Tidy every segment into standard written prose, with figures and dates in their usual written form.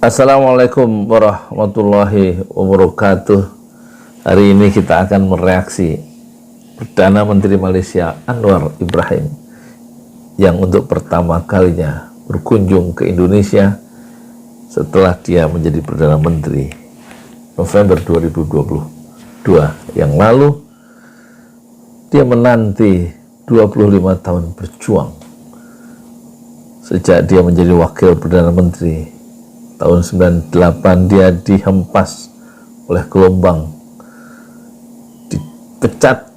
Assalamualaikum warahmatullahi wabarakatuh. Hari ini kita akan mereaksi Perdana Menteri Malaysia Anwar Ibrahim yang untuk pertama kalinya berkunjung ke Indonesia setelah dia menjadi Perdana Menteri November 2022 yang lalu. Dia menanti 25 tahun berjuang sejak dia menjadi Wakil Perdana Menteri. Tahun 98 dia dihempas oleh gelombang, dipecat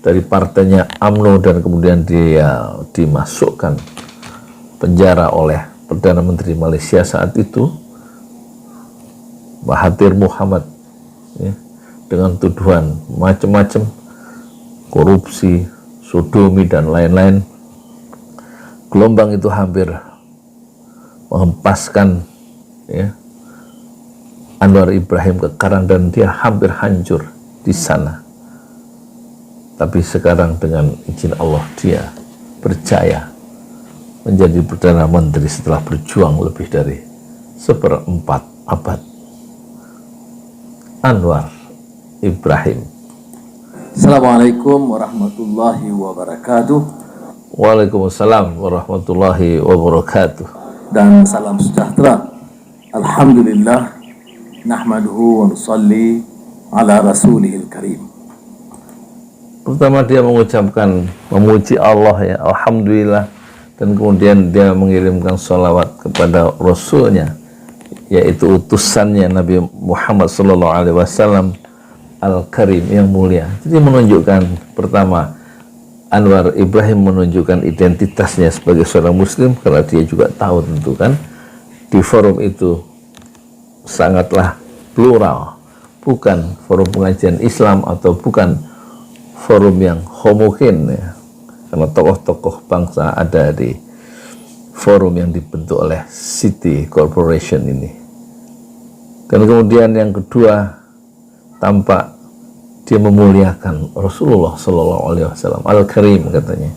dari partainya UMNO dan kemudian dia dimasukkan penjara oleh Perdana Menteri Malaysia saat itu, Mahathir Mohamad, ya, dengan tuduhan macam-macam, korupsi, sodomi dan lain-lain. Gelombang itu hampir menghempaskan, ya, Anwar Ibrahim ke karang dan dia hampir hancur di sana. Tapi sekarang dengan izin Allah dia berjaya menjadi Perdana Menteri setelah berjuang lebih dari 1/4 abad. Anwar Ibrahim. Assalamualaikum warahmatullahi wabarakatuh. Waalaikumsalam warahmatullahi wabarakatuh. Dan salam sejahtera. Alhamdulillah, nahmaduhu wa nusalli ala rasulihil karim. Pertama dia mengucapkan memuji Allah, ya, Alhamdulillah, dan kemudian dia mengirimkan sholawat kepada Rasulnya, yaitu utusannya Nabi Muhammad SAW Al-Karim yang mulia. Jadi menunjukkan pertama, Anwar Ibrahim menunjukkan identitasnya sebagai seorang muslim karena dia juga tahu tentu kan di forum itu sangatlah plural, bukan forum pengajian Islam atau bukan forum yang homogen, ya, karena tokoh-tokoh bangsa ada di forum yang dibentuk oleh City Corporation ini. Dan kemudian yang kedua, tampak dia memuliakan Rasulullah SAW Al-Karim katanya,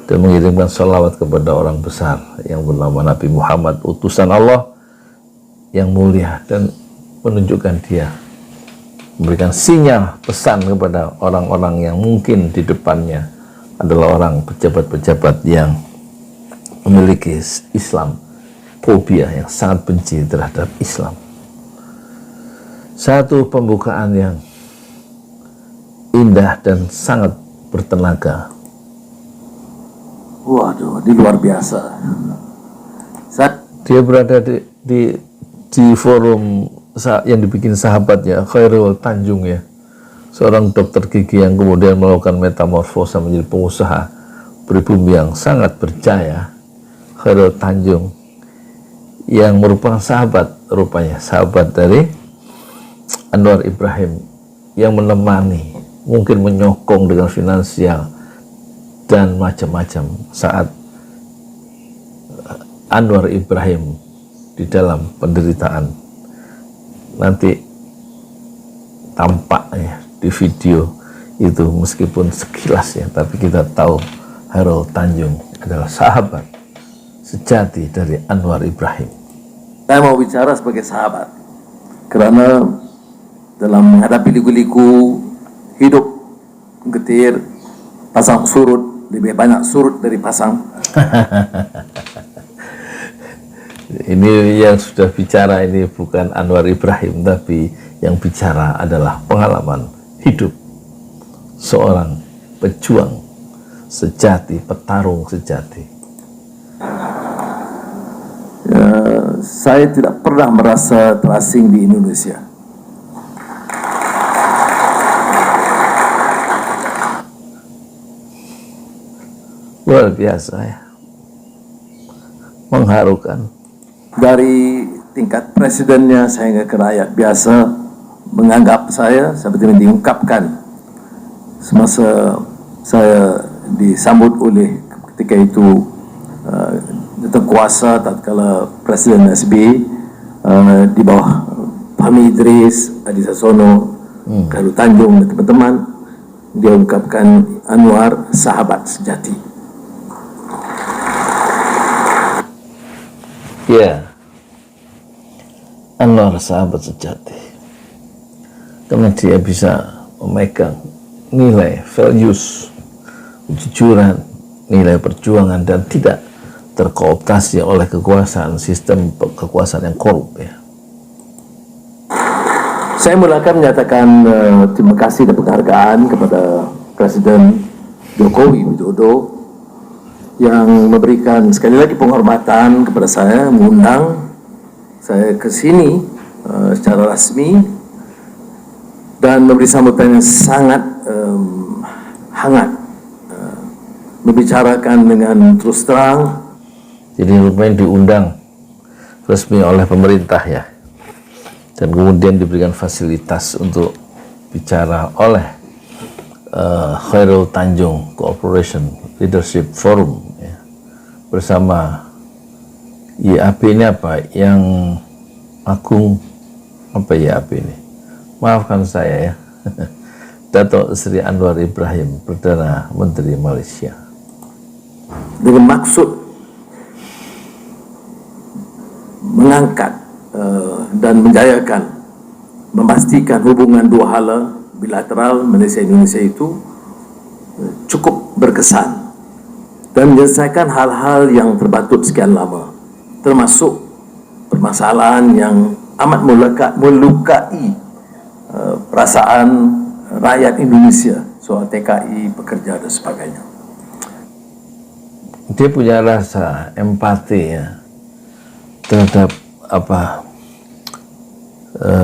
dan mengirimkan salawat kepada orang besar yang bernama Nabi Muhammad, utusan Allah yang mulia, dan menunjukkan dia memberikan sinyal pesan kepada orang-orang yang mungkin di depannya adalah orang pejabat-pejabat yang memiliki Islam fobia, yang sangat benci terhadap Islam. Satu pembukaan yang indah dan sangat bertenaga. Waduh, ini luar biasa. Dia berada di forum yang dibikin sahabatnya Khairul Tanjung, ya, seorang dokter gigi yang kemudian melakukan metamorfosa menjadi pengusaha pribumi yang sangat berjaya. Khairul Tanjung yang merupakan sahabat, rupanya sahabat dari Anwar Ibrahim, yang menemani, mungkin menyokong dengan finansial dan macam-macam saat Anwar Ibrahim di dalam penderitaan. Nanti tampaknya di video itu, meskipun sekilas, ya, tapi kita tahu Khairul Tanjung adalah sahabat sejati dari Anwar Ibrahim. Saya mau bicara sebagai sahabat, karena dalam menghadapi liku-liku hidup getir, pasang surut, lebih banyak surut dari pasang. Ini yang sudah bicara ini bukan Anwar Ibrahim, tapi yang bicara adalah pengalaman hidup seorang pejuang sejati, petarung sejati. Ya, saya tidak pernah merasa terasing di Indonesia. Luar biasa, ya, mengharukan. Dari tingkat presidennya sehingga ke rakyat biasa menganggap saya seperti yang diungkapkan semasa saya disambut oleh ketika itu datang kuasa tatkala Presiden SB di bawah Fahmi Idris, Adi Sasono, Khairul Tanjung dan teman-teman. Dia ungkapkan Anwar sahabat sejati. Ya, Anwar sahabat sejati, karena dia bisa memegang nilai values, kejujuran, nilai perjuangan, dan tidak terkooptasi oleh kekuasaan, sistem kekuasaan yang korup ya. Saya mulakan menyatakan terima kasih dan penghargaan kepada Presiden Jokowi Widodo yang memberikan sekali lagi penghormatan kepada saya, mengundang saya ke sini secara resmi dan memberi sambutan yang sangat hangat, membicarakan dengan terus terang. Jadi rupanya diundang resmi oleh pemerintah ya, dan kemudian diberikan fasilitas untuk bicara oleh Khairul Tanjung Cooperation Leadership Forum ya, bersama IAP ini apa yang agung, apa IAP ini, maafkan saya ya, Dato' Sri Anwar Ibrahim, Perdana Menteri Malaysia, dengan maksud mengangkat dan menjayakan, memastikan hubungan dua hala bilateral Malaysia-Indonesia itu cukup berkesan dan menyelesaikan hal-hal yang terbatut sekian lama, termasuk permasalahan yang amat melukai perasaan rakyat Indonesia soal TKI, pekerja dan sebagainya. Dia punya rasa empati ya terhadap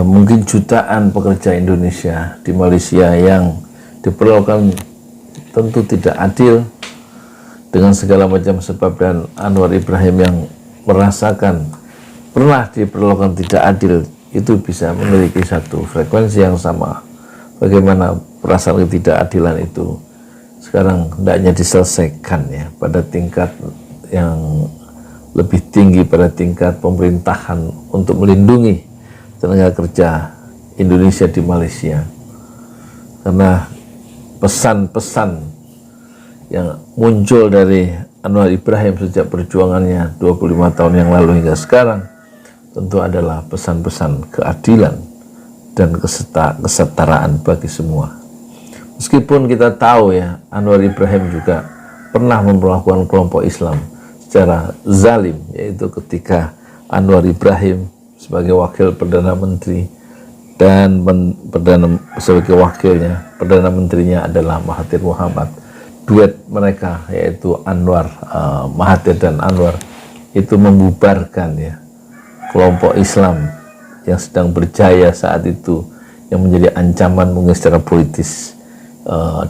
mungkin jutaan pekerja Indonesia di Malaysia yang diperlakukan tentu tidak adil dengan segala macam sebab, dan Anwar Ibrahim yang merasakan pernah diperlakukan tidak adil itu bisa memiliki satu frekuensi yang sama. Bagaimana perasaan ketidakadilan itu sekarang hendaknya diselesaikan ya pada tingkat yang lebih tinggi, pada tingkat pemerintahan, untuk melindungi tenaga kerja Indonesia di Malaysia. Karena pesan-pesan yang muncul dari Anwar Ibrahim sejak perjuangannya 25 tahun yang lalu hingga sekarang tentu adalah pesan-pesan keadilan dan kesetaraan bagi semua. Meskipun kita tahu ya, Anwar Ibrahim juga pernah memperlakukan kelompok Islam secara zalim, yaitu ketika Anwar Ibrahim sebagai wakil Perdana Menteri dan sebagai wakilnya Perdana Menterinya adalah Mahathir Muhammad. Duet mereka yaitu Anwar, Mahathir dan Anwar itu membubarkan ya kelompok Islam yang sedang berjaya saat itu, yang menjadi ancaman mungkin secara politis,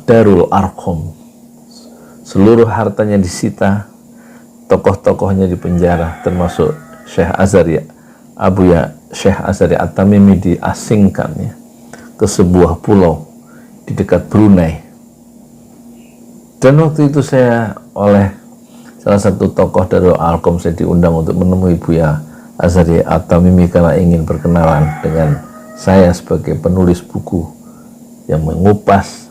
Darul Arqam. Seluruh hartanya disita, tokoh-tokohnya dipenjara, termasuk Syekh Azhari Syekh Azhari At-Tamimi diasingkan ya ke sebuah pulau di dekat Brunei. Dan waktu itu saya oleh salah satu tokoh Darul Arqam, saya diundang untuk menemui Buya Azhari At-Tamimi karena ingin berkenalan dengan saya sebagai penulis buku yang mengupas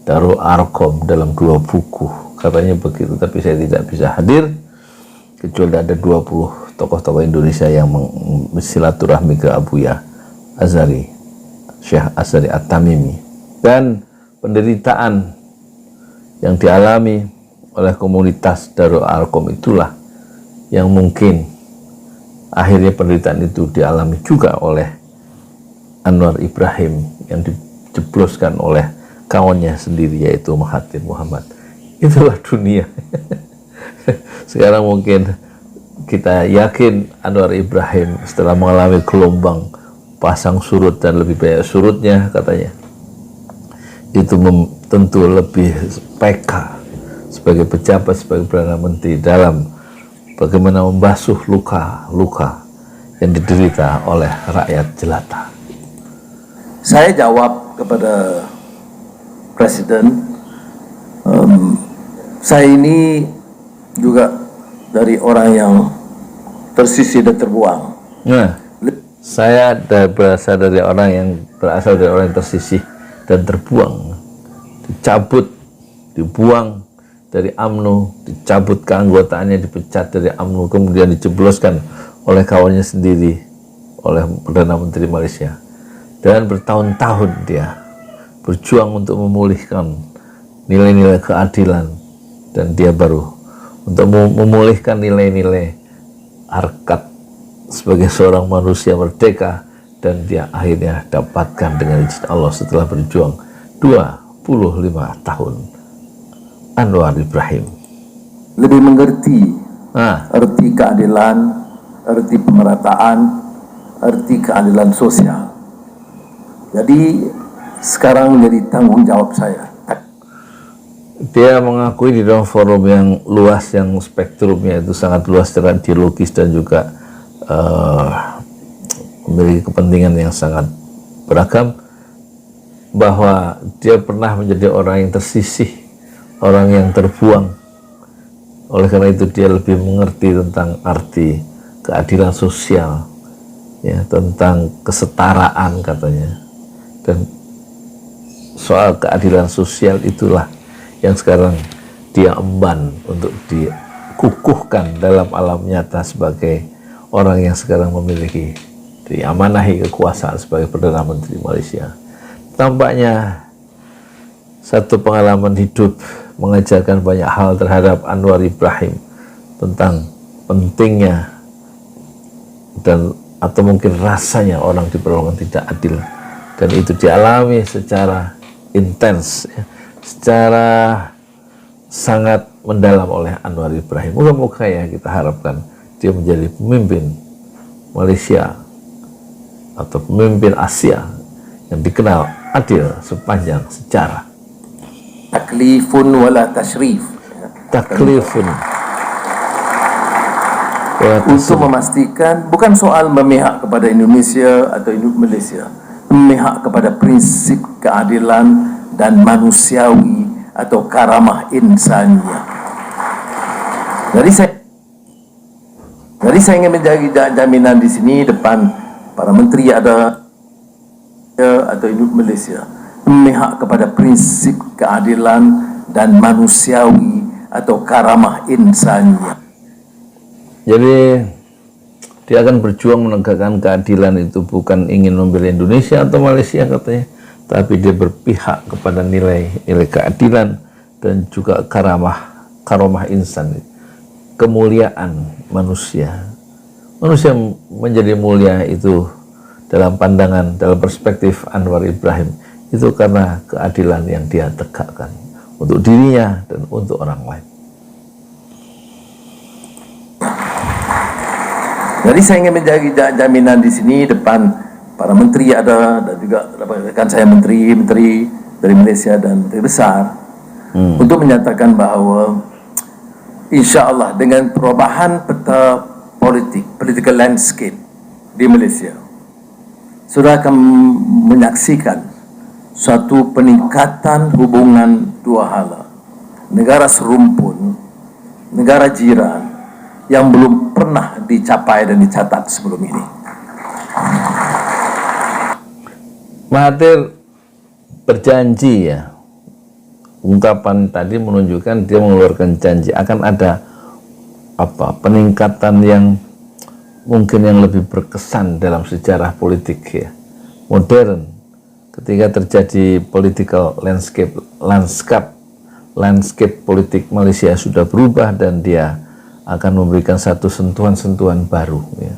Darul Arqam dalam 2 buku, katanya begitu. Tapi saya tidak bisa hadir kecuali ada 20 tokoh-tokoh Indonesia yang bersilaturahmi ke Buya Azhari, Syekh Azhari At-Tamimi. Dan penderitaan yang dialami oleh komunitas Darul Arqam itulah yang mungkin akhirnya penderitaan itu dialami juga oleh Anwar Ibrahim yang dijebloskan oleh kawannya sendiri yaitu Mahathir Muhammad. Itulah dunia. Sekarang mungkin kita yakin Anwar Ibrahim setelah mengalami gelombang pasang surut dan lebih banyak surutnya katanya, itu tentu lebih peka sebagai pejabat, sebagai Perdana Menteri dalam bagaimana membasuh luka-luka yang diderita oleh rakyat jelata. Saya jawab kepada Presiden, saya ini juga dari orang yang tersisih dan terbuang. Nah, saya berasal dari orang yang tersisih dan terbuang, dicabut, dibuang dari UMNO, dicabut keanggotaannya, dipecat dari UMNO, kemudian dijebloskan oleh kawannya sendiri, oleh Perdana Menteri Malaysia, dan bertahun-tahun dia berjuang untuk memulihkan nilai-nilai keadilan, dan dia baru untuk memulihkan nilai-nilai harkat sebagai seorang manusia merdeka, dan dia akhirnya dapatkan dengan izin Allah setelah berjuang 25 tahun. Anwar Ibrahim lebih mengerti arti keadilan, arti pemerataan, arti keadilan sosial. Jadi sekarang menjadi tanggung jawab saya. Dia mengakui di dalam forum yang luas, yang spektrumnya itu sangat luas secara ideologis dan juga memiliki kepentingan yang sangat beragam, bahwa dia pernah menjadi orang yang tersisih, orang yang terbuang. Oleh karena itu dia lebih mengerti tentang arti keadilan sosial, ya, tentang kesetaraan katanya. Dan soal keadilan sosial itulah yang sekarang dia emban untuk dikukuhkan dalam alam nyata sebagai orang yang sekarang memiliki, diamanahi kekuasaan sebagai Perdana Menteri Malaysia. Tampaknya satu pengalaman hidup mengajarkan banyak hal terhadap Anwar Ibrahim tentang pentingnya dan atau mungkin rasanya orang diperlakukan tidak adil, dan itu dialami secara intens, ya, secara sangat mendalam oleh Anwar Ibrahim. Moga-moga ya kita harapkan dia menjadi pemimpin Malaysia atau pemimpin Asia yang dikenal adil sepanjang sejarah. Taklifun wala tashrif. Taklifun. Untuk memastikan bukan soal memihak kepada Indonesia atau Malaysia, memihak kepada prinsip keadilan dan manusiawi atau karamah insaniyah. Jadi saya ingin menjadi jaminan di sini depan para menteri ada atau Malaysia, memihak kepada prinsip keadilan dan manusiawi atau karamah insaniyah. Jadi dia akan berjuang menegakkan keadilan, itu bukan ingin membela Indonesia atau Malaysia katanya, tapi dia berpihak kepada nilai-nilai keadilan dan juga karamah insan, kemuliaan manusia. Manusia menjadi mulia itu dalam pandangan, dalam perspektif Anwar Ibrahim, itu karena keadilan yang dia tegakkan untuk dirinya dan untuk orang lain. Jadi saya ingin menjadi jaminan di sini depan para menteri ada, dan juga rekan saya menteri dari Malaysia dan menteri besar, untuk menyatakan bahwa insya Allah dengan perubahan peta political landscape di Malaysia, sudah akan menyaksikan suatu peningkatan hubungan dua hala, negara serumpun, negara jiran, yang belum pernah dicapai dan dicatat sebelum ini. Mahathir berjanji, ya, ungkapan tadi menunjukkan dia mengeluarkan janji akan ada peningkatan yang mungkin yang lebih berkesan dalam sejarah politik, ya, modern, ketika terjadi political landscape politik Malaysia sudah berubah, dan dia akan memberikan satu sentuhan-sentuhan baru, ya,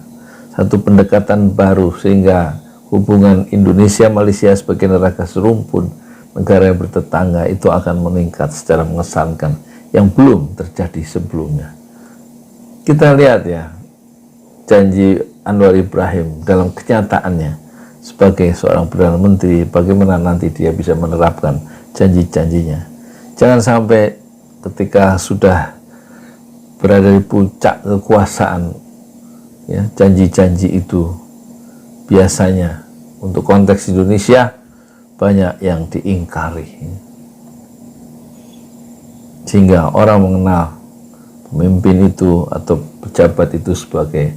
satu pendekatan baru, sehingga hubungan Indonesia-Malaysia sebagai negara serumpun, negara yang bertetangga, itu akan meningkat secara mengesankan yang belum terjadi sebelumnya. Kita lihat, ya, janji Anwar Ibrahim dalam kenyataannya sebagai seorang Perdana Menteri, bagaimana nanti dia bisa menerapkan janji-janjinya. Jangan sampai ketika sudah berada di puncak kekuasaan, ya, janji-janji itu biasanya untuk konteks Indonesia banyak yang diingkari, sehingga orang mengenal pemimpin itu atau pejabat itu sebagai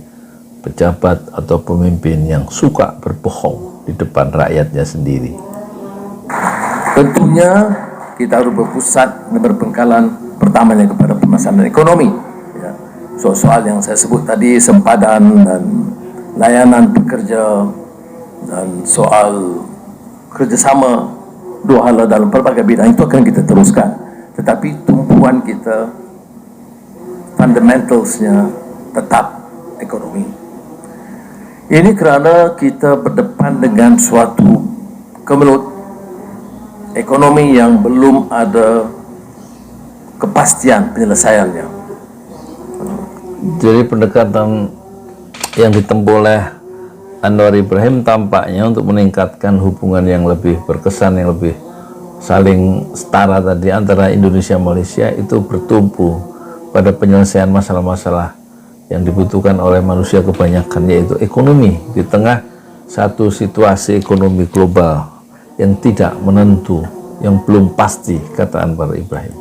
pejabat atau pemimpin yang suka berbohong di depan rakyatnya sendiri. Tentunya kita harus berpusat dan berpengkalan pertamanya kepada permasalahan ekonomi, ya. Soal yang saya sebut tadi, sempadan dan layanan pekerja dan soal kerjasama dua hala dalam pelbagai bidang itu akan kita teruskan. Tetapi tumpuan kita, fundamentalsnya tetap ekonomi. Ini kerana kita berdepan dengan suatu kemelut ekonomi yang belum ada kepastian penyelesaiannya. Jadi pendekatan yang ditempuh oleh Anwar Ibrahim tampaknya untuk meningkatkan hubungan yang lebih berkesan, yang lebih saling setara tadi antara Indonesia dan Malaysia itu bertumpu pada penyelesaian masalah-masalah yang dibutuhkan oleh manusia kebanyakan, yaitu ekonomi di tengah satu situasi ekonomi global yang tidak menentu, yang belum pasti, kata Anwar Ibrahim.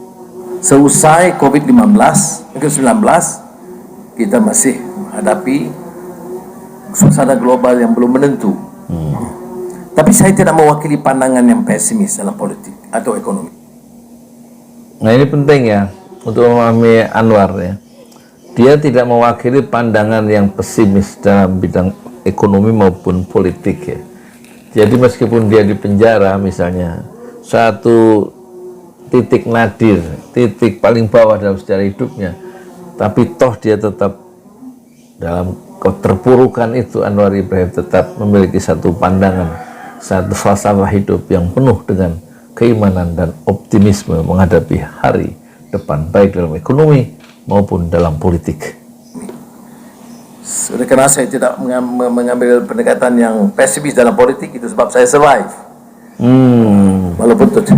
Seusai COVID-19, kita masih menghadapi suasana global yang belum menentu. Tapi saya tidak mewakili pandangan yang pesimis dalam politik atau ekonomi. Nah, ini penting ya untuk memahami Anwar ya. Dia tidak mewakili pandangan yang pesimis dalam bidang ekonomi maupun politik ya. Jadi meskipun dia di penjara misalnya, satu titik nadir, titik paling bawah dalam sejarah hidupnya, tapi toh dia tetap dalam keterpurukan itu, Anwar Ibrahim tetap memiliki satu pandangan, satu falsafah hidup yang penuh dengan keimanan dan optimisme menghadapi hari depan, baik dalam ekonomi maupun dalam politik. Oleh kerana saya tidak mengambil pendekatan yang pesimis dalam politik, itu sebab saya survive. Walaupun itu.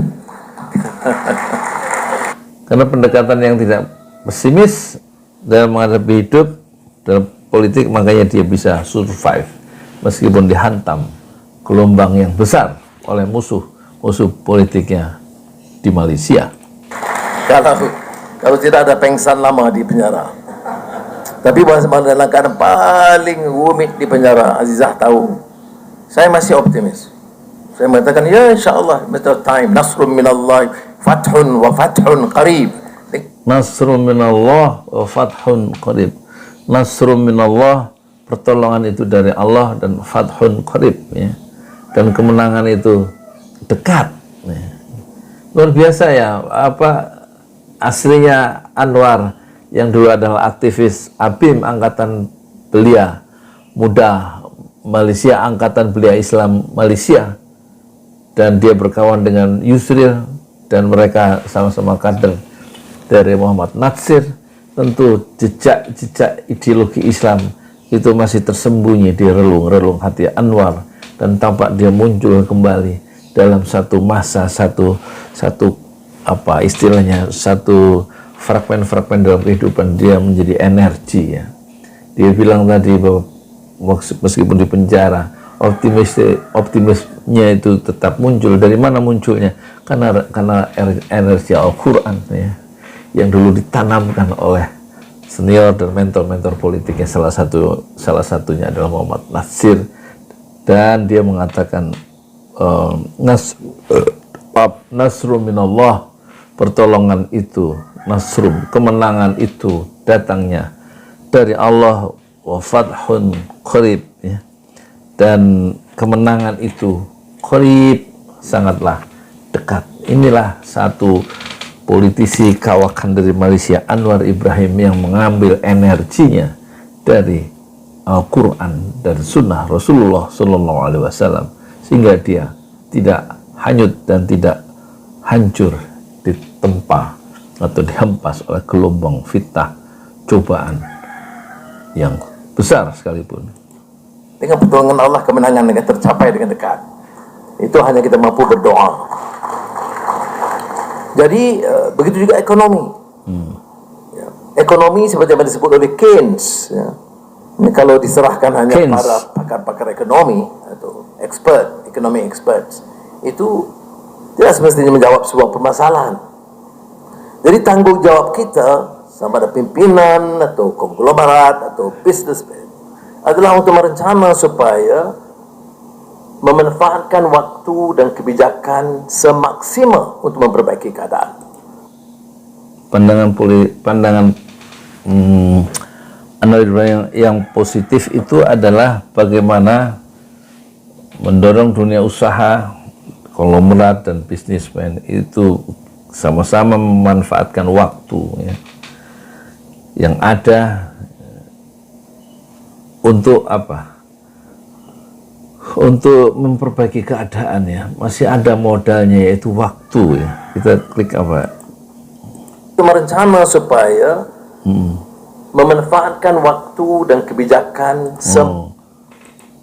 Karena pendekatan yang tidak pesimis dalam menghadapi hidup dalam politik, makanya dia bisa survive meskipun dihantam gelombang yang besar oleh musuh politiknya di Malaysia. Kalau tidak ada pengsan lama di penjara. Tapi dalam keadaan paling rumit di penjara, Azizah tahu, saya masih optimis. Saya mengatakan, ya insyaAllah, betul time, nasrun minallah, fathun wa fathun qarib. Nasrun minallah wa fathun qarib. Nasrun minallah, pertolongan itu dari Allah, dan fathun qarib ya. Dan kemenangan itu dekat ya. Luar biasa ya, aslinya Anwar yang dulu adalah aktivis ABIM Angkatan Belia Muda Malaysia, Angkatan Belia Islam Malaysia, dan dia berkawan dengan Yusril dan mereka sama-sama kader dari Muhammad Natsir. Tentu jejak-jejak ideologi Islam itu masih tersembunyi di relung-relung hati Anwar, dan tampak dia muncul kembali dalam satu masa, satu fragmen-fragmen dalam kehidupan dia menjadi energi ya. Dia bilang tadi bahwa meskipun di penjara, optimisnya itu tetap muncul. Dari mana munculnya? Karena energi Al-Quran ya, yang dulu ditanamkan oleh senior dan mentor-mentor politiknya, salah satunya adalah Muhammad Natsir. Dan dia mengatakan nasrun minallah, pertolongan itu, nasrum, kemenangan itu datangnya dari Allah, wa fathun qarib ya. Dan kemenangan itu qarib, sangatlah dekat. Inilah satu politisi kawakan dari Malaysia, Anwar Ibrahim, yang mengambil energinya dari Al-Quran dan Sunnah Rasulullah SAW, sehingga dia tidak hanyut dan tidak hancur ditempa atau dihempas oleh gelombang fitnah, cobaan yang besar sekalipun. Dengan pertolongan Allah, kemenangan akan tercapai dengan dekat. Itu hanya kita mampu berdoa. Jadi begitu juga ekonomi. Ya. Ekonomi seperti yang disebut oleh Keynes. Ya. Ini kalau diserahkan hanya Keynes, para pakar-pakar ekonomi atau economic experts, itu tidak semestinya menjawab sebuah permasalahan. Jadi tanggungjawab kita sama ada pimpinan atau konglomerat atau businessman adalah untuk merencana supaya memanfaatkan waktu dan kebijakan semaksimal untuk memperbaiki Anwar Ibrahim yang positif itu adalah bagaimana mendorong dunia usaha, konglomerat dan bisnismen itu sama-sama memanfaatkan waktu ya, yang ada untuk apa? Untuk memperbaiki keadaan ya. Masih ada modalnya yaitu waktu ya. Kita klik apa? Merencana supaya memanfaatkan waktu dan kebijakan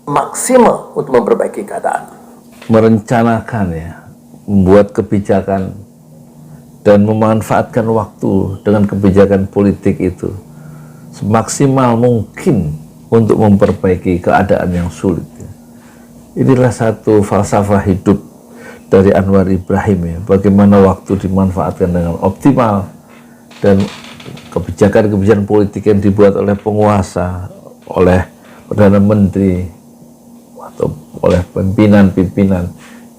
maksimal untuk memperbaiki keadaan. Merencanakan ya, membuat kebijakan dan memanfaatkan waktu dengan kebijakan politik itu semaksimal mungkin untuk memperbaiki keadaan yang sulit ya. Inilah satu falsafah hidup dari Anwar Ibrahim ya, bagaimana waktu dimanfaatkan dengan optimal dan kebijakan-kebijakan politik yang dibuat oleh penguasa, oleh Perdana Menteri atau oleh pimpinan-pimpinan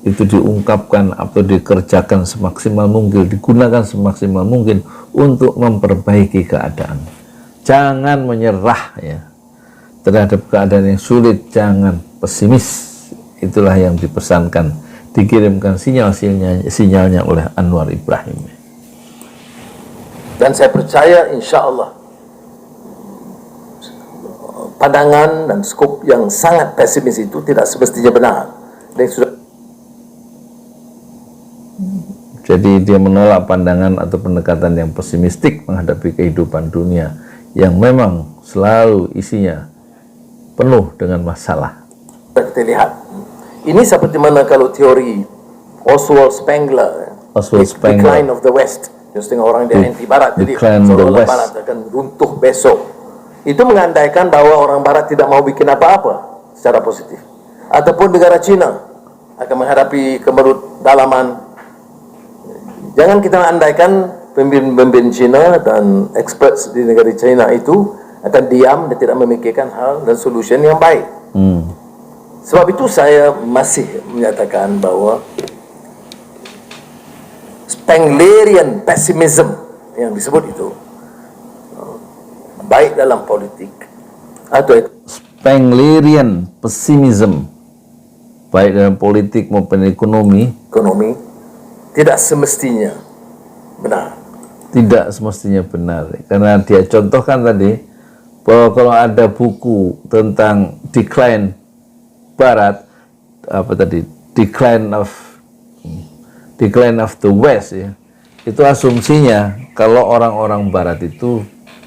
itu diungkapkan atau dikerjakan semaksimal mungkin, digunakan semaksimal mungkin untuk memperbaiki keadaan. Jangan menyerah ya terhadap keadaan yang sulit, jangan pesimis. Itulah yang dipesankan, dikirimkan sinyalnya oleh Anwar Ibrahim. Dan saya percaya insya Allah pandangan dan skop yang sangat pesimis itu tidak semestinya benar. Dan sudah Jadi dia menolak pandangan atau pendekatan yang pesimistik menghadapi kehidupan dunia yang memang selalu isinya penuh dengan masalah. kita lihat, ini seperti mana kalau teori Oswald Spengler, Decline of the West, yang setengah orang dia anti Barat, jadi seolah-olah Barat akan runtuh besok. Itu mengandaikan bahwa orang Barat tidak mau bikin apa-apa secara positif, ataupun negara Cina akan menghadapi kemelut dalaman. Jangan kita andaikan pemimpin Cina dan experts di negara Cina itu akan diam dan tidak memikirkan hal dan solusi yang baik. Sebab itu saya masih menyatakan bahwa Spenglerian pessimism yang disebut itu baik dalam politik atau Spenglerian pessimism baik dalam politik maupun ekonomi tidak semestinya benar. Tidak semestinya benar, karena dia contohkan tadi bahwa kalau ada buku tentang decline Barat, apa tadi, decline of the West ya, itu asumsinya kalau orang-orang Barat itu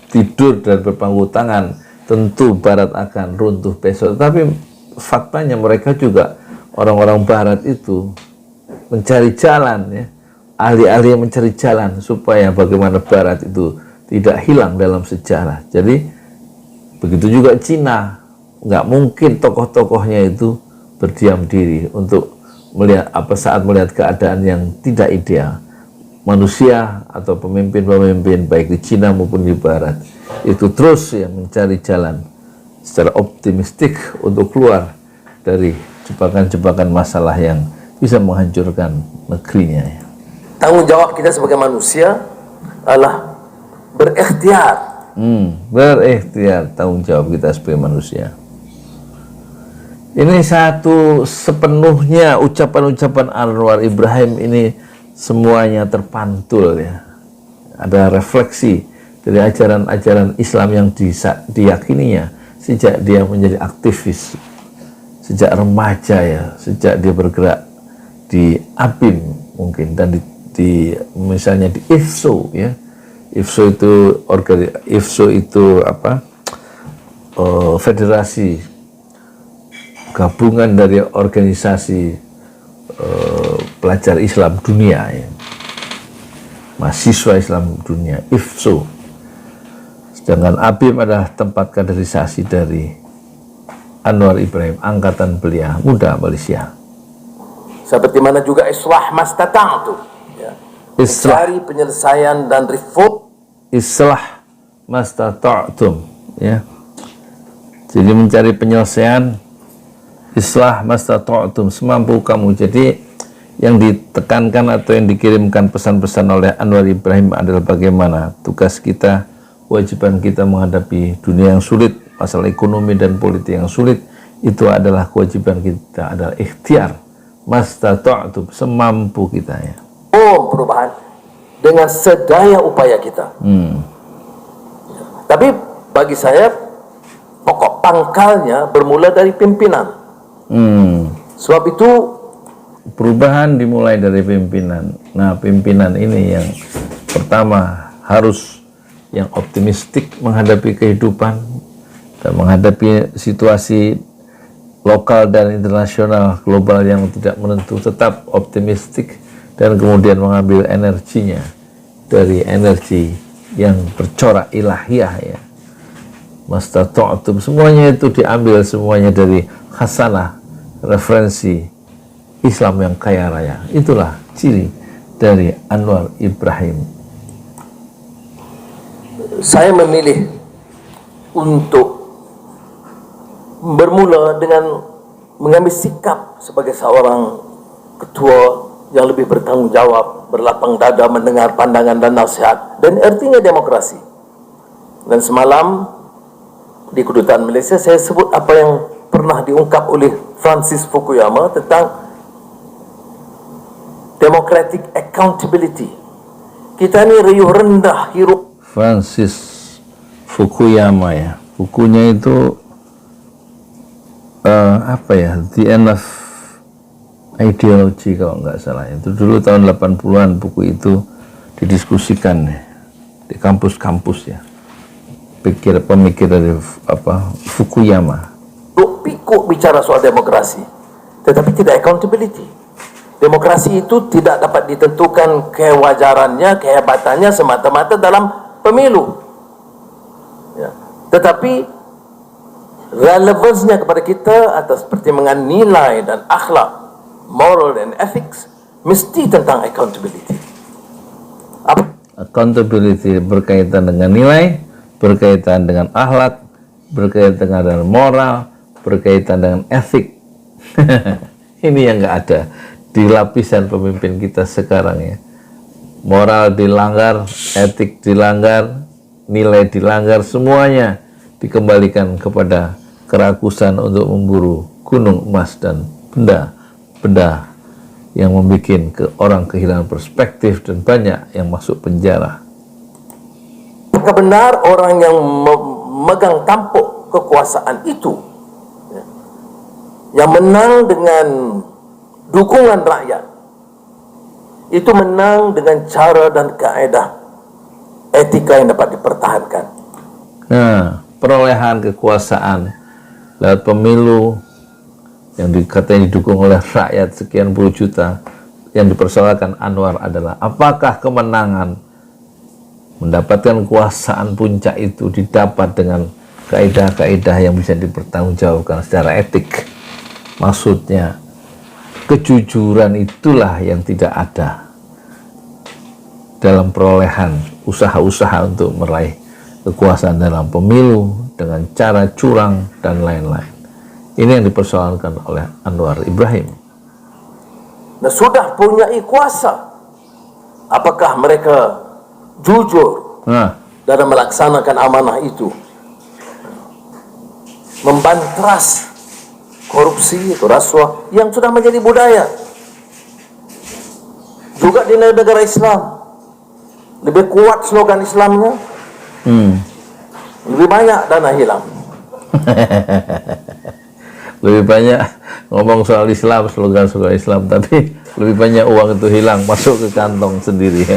tidur dan berpangku tangan, tentu Barat akan runtuh besok. Tapi faktanya mereka juga, orang-orang Barat itu mencari jalan ya, ahli-ahli yang mencari jalan supaya bagaimana Barat itu tidak hilang dalam sejarah. Jadi begitu juga Cina, nggak mungkin tokoh-tokohnya itu berdiam diri untuk melihat saat melihat keadaan yang tidak ideal. Manusia atau pemimpin-pemimpin baik di Cina maupun di Barat itu terus ya mencari jalan secara optimistik untuk keluar dari jebakan-jebakan masalah yang bisa menghancurkan negerinya ya. Tanggung jawab kita sebagai manusia adalah berikhtiar. Berikhtiar, tanggung jawab kita sebagai manusia. Ini satu sepenuhnya ucapan-ucapan Anwar Ibrahim ini semuanya terpantul ya. Ada refleksi dari ajaran-ajaran Islam yang diyakininya sejak dia menjadi aktivis, sejak remaja ya, sejak dia bergerak di ABIN mungkin, dan di misalnya di IFSO ya. IFSO itu apa? Federasi gabungan dari organisasi pelajar Islam dunia ya. Mahasiswa Islam dunia, IFSO. Sedangkan ABIM adalah tempat kaderisasi dari Anwar Ibrahim, angkatan belia muda Malaysia. Seperti mana juga islah mastata'tu ya. Mencari penyelesaian dan reform. Islah mastata'tum ya. Jadi mencari penyelesaian, islah mastata'tum, semampu kamu. Jadi yang ditekankan atau yang dikirimkan pesan-pesan oleh Anwar Ibrahim adalah bagaimana tugas kita kewajiban kita menghadapi dunia yang sulit, masalah ekonomi dan politik yang sulit, itu adalah kewajiban kita, adalah ikhtiar mastata'tu, semampu kita ya. Perubahan dengan sedaya upaya kita. Tapi bagi saya pokok pangkalnya bermula dari pimpinan. Sebab itu Perubahan dimulai dari pimpinan. Nah, pimpinan ini yang pertama harus yang optimistik menghadapi kehidupan dan menghadapi situasi lokal dan internasional global yang tidak menentu, tetap optimistik dan kemudian mengambil energinya dari energi yang bercorak ilahiyah ya. Mastata'tum, semuanya itu diambil semuanya dari khasanah, referensi Islam yang kaya raya. Itulah ciri dari Anwar Ibrahim. saya memilih untuk bermula dengan mengambil sikap sebagai seorang ketua yang lebih bertanggung jawab, berlapang dada mendengar pandangan dan nasihat, dan artinya demokrasi. Dan semalam di Kedutaan Malaysia saya sebut apa yang pernah diungkap oleh Francis Fukuyama tentang democratic accountability. Kita ni riuh rendah hirup. Francis Fukuyama ya, bukunya itu apa ya, The End of Ideology kalau nggak salah. Itu dulu tahun 80-an buku itu didiskusikan di kampus-kampus ya. Pemikir dari Fukuyama. Pikuk bicara soal demokrasi, tetapi tidak accountability. Demokrasi itu tidak dapat ditentukan kewajarannya, kehebatannya semata-mata dalam pemilu. Ya. Tetapi relevansnya kepada kita atas pertimbangan nilai dan akhlak, moral dan ethics, mesti tentang accountability. Accountability berkaitan dengan nilai, berkaitan dengan akhlak, berkaitan dengan moral, berkaitan dengan etik. Ini yang nggak ada di lapisan pemimpin kita sekarang ya. Moral dilanggar, etik dilanggar, nilai dilanggar, semuanya dikembalikan kepada kerakusan untuk memburu gunung emas dan benda yang membuat orang kehilangan perspektif dan banyak yang masuk penjara. Apakah benar orang yang memegang tampuk kekuasaan itu, yang menang dengan dukungan rakyat, itu menang dengan cara dan kaedah etika yang dapat dipertahankan? Nah, perolehan kekuasaan lewat pemilu yang dikatakan didukung oleh rakyat sekian puluh juta, yang dipersoalkan Anwar adalah apakah kemenangan mendapatkan kekuasaan puncak itu didapat dengan kaedah-kaedah yang bisa dipertanggungjawabkan secara etik. Maksudnya kejujuran itulah yang tidak ada dalam perolehan usaha-usaha untuk meraih kekuasaan dalam pemilu dengan cara curang dan lain-lain. Ini yang dipersoalkan oleh Anwar Ibrahim. Nah, sudah punya kuasa, apakah mereka jujur dalam melaksanakan amanah itu, membantras korupsi atau rasuah yang sudah menjadi budaya juga di negara Islam? Lebih kuat slogan Islamnya, lebih banyak dana hilang. Lebih banyak ngomong soal Islam, slogan-slogan Islam, tapi lebih banyak uang itu hilang, masuk ke kantong sendiri.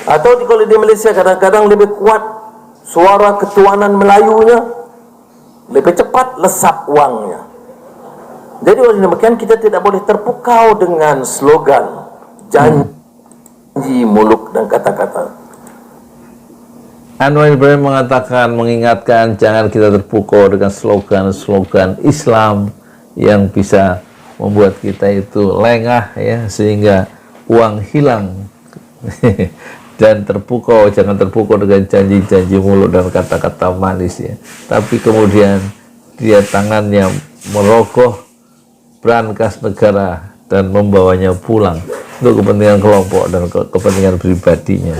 Atau kalau di Malaysia kadang-kadang lebih kuat suara ketuanan Melayunya, lebih cepat lesap uangnya. Jadi oleh demikian kita tidak boleh terpukau dengan slogan, janji mulut dan kata-kata. Anwar Ibrahim mengatakan, mengingatkan jangan kita terpukau dengan slogan-slogan Islam yang bisa membuat kita itu lengah ya, sehingga uang hilang. Dan terpukau, jangan terpukau dengan janji-janji mulut dan kata-kata manis ya. Tapi kemudian dia tangannya merogoh brankas negara dan membawanya pulang untuk kepentingan kelompok dan kepentingan pribadinya.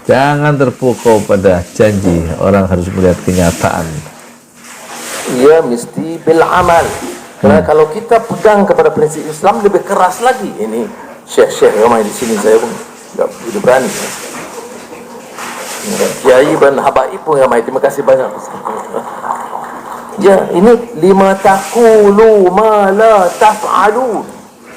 Jangan terpukau pada janji, orang harus melihat kenyataan. Ia mesti bil amal. Karena kalau kita pegang kepada prinsip Islam lebih keras lagi. Ini syekh-syekh ramai di sini, saya pun tidak begitu berani. Kiai dan habaib pun ramai. Terima kasih banyak. Ya, ini lima taqulu ma la taf'alun.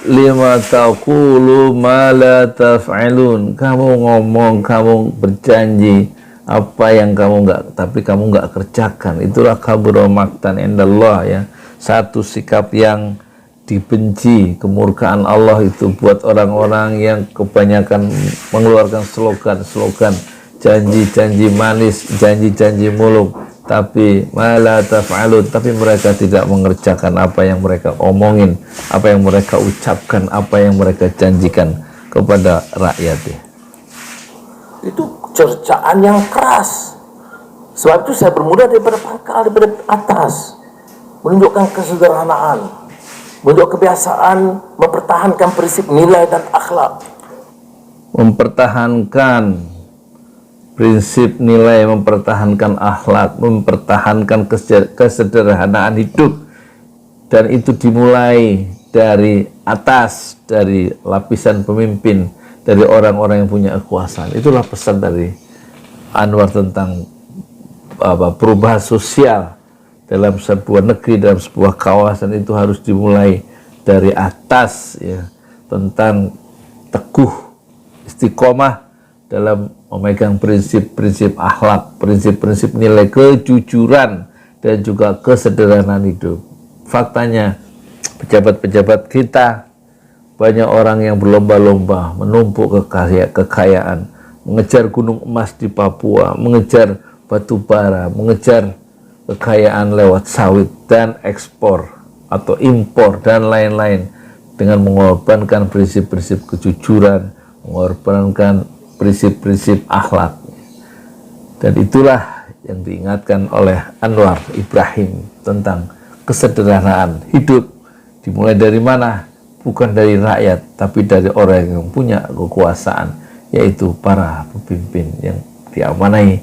Lima taqulu ma la taf'alun. Kamu ngomong, kamu berjanji apa yang kamu tapi kamu enggak kerjakan. Itulah kabura maqtan indallah, ya. Satu sikap yang dibenci, kemurkaan Allah itu buat orang-orang yang kebanyakan mengeluarkan slogan-slogan, janji-janji manis, janji-janji muluk, tapi malah taf'alun, tapi mereka tidak mengerjakan apa yang mereka omongin, apa yang mereka ucapkan, apa yang mereka janjikan kepada rakyatnya. Itu cercaan yang keras. Sebab itu saya bermula daripada pangkal, daripada atas, menunjukkan kesederhanaan, menunjukkan kebiasaan mempertahankan prinsip nilai dan akhlak, mempertahankan prinsip nilai, mempertahankan akhlak, mempertahankan kesederhanaan hidup, dan itu dimulai dari atas, dari lapisan pemimpin, dari orang-orang yang punya kekuasaan. Itulah pesan dari Anwar tentang perubahan sosial dalam sebuah negeri, dalam sebuah kawasan. Itu harus dimulai dari atas, ya, tentang teguh istiqomah dalam memegang prinsip-prinsip akhlak, prinsip-prinsip nilai kejujuran, dan juga kesederhanaan hidup. Faktanya, pejabat-pejabat kita, banyak orang yang berlomba-lomba menumpuk kekayaan, mengejar gunung emas di Papua, mengejar batu bara, mengejar kekayaan lewat sawit dan ekspor atau impor dan lain-lain, dengan mengorbankan prinsip-prinsip kejujuran, mengorbankan prinsip-prinsip akhlak. Dan itulah yang diingatkan oleh Anwar Ibrahim tentang kesederhanaan hidup. Dimulai dari mana? Bukan dari rakyat, tapi dari orang yang punya kekuasaan, yaitu para pemimpin yang diamanai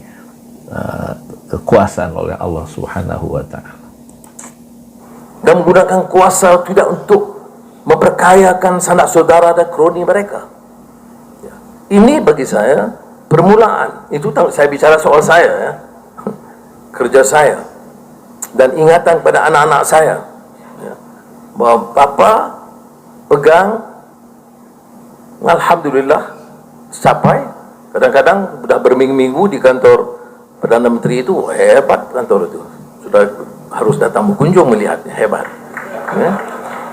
kekuasaan oleh Allah Subhanahu wa Ta'ala. Dan menggunakan kuasa tidak untuk memperkayakan sanak saudara dan kroni mereka. Ini bagi saya permulaan. Itu saya bicara soal saya, ya. Kerja saya dan ingatan kepada anak-anak saya, ya, bahwa Bapa pegang, alhamdulillah capai. Kadang-kadang sudah berminggu-minggu di kantor Perdana Menteri itu, hebat kantor itu, sudah harus datang berkunjung melihatnya, hebat, ya.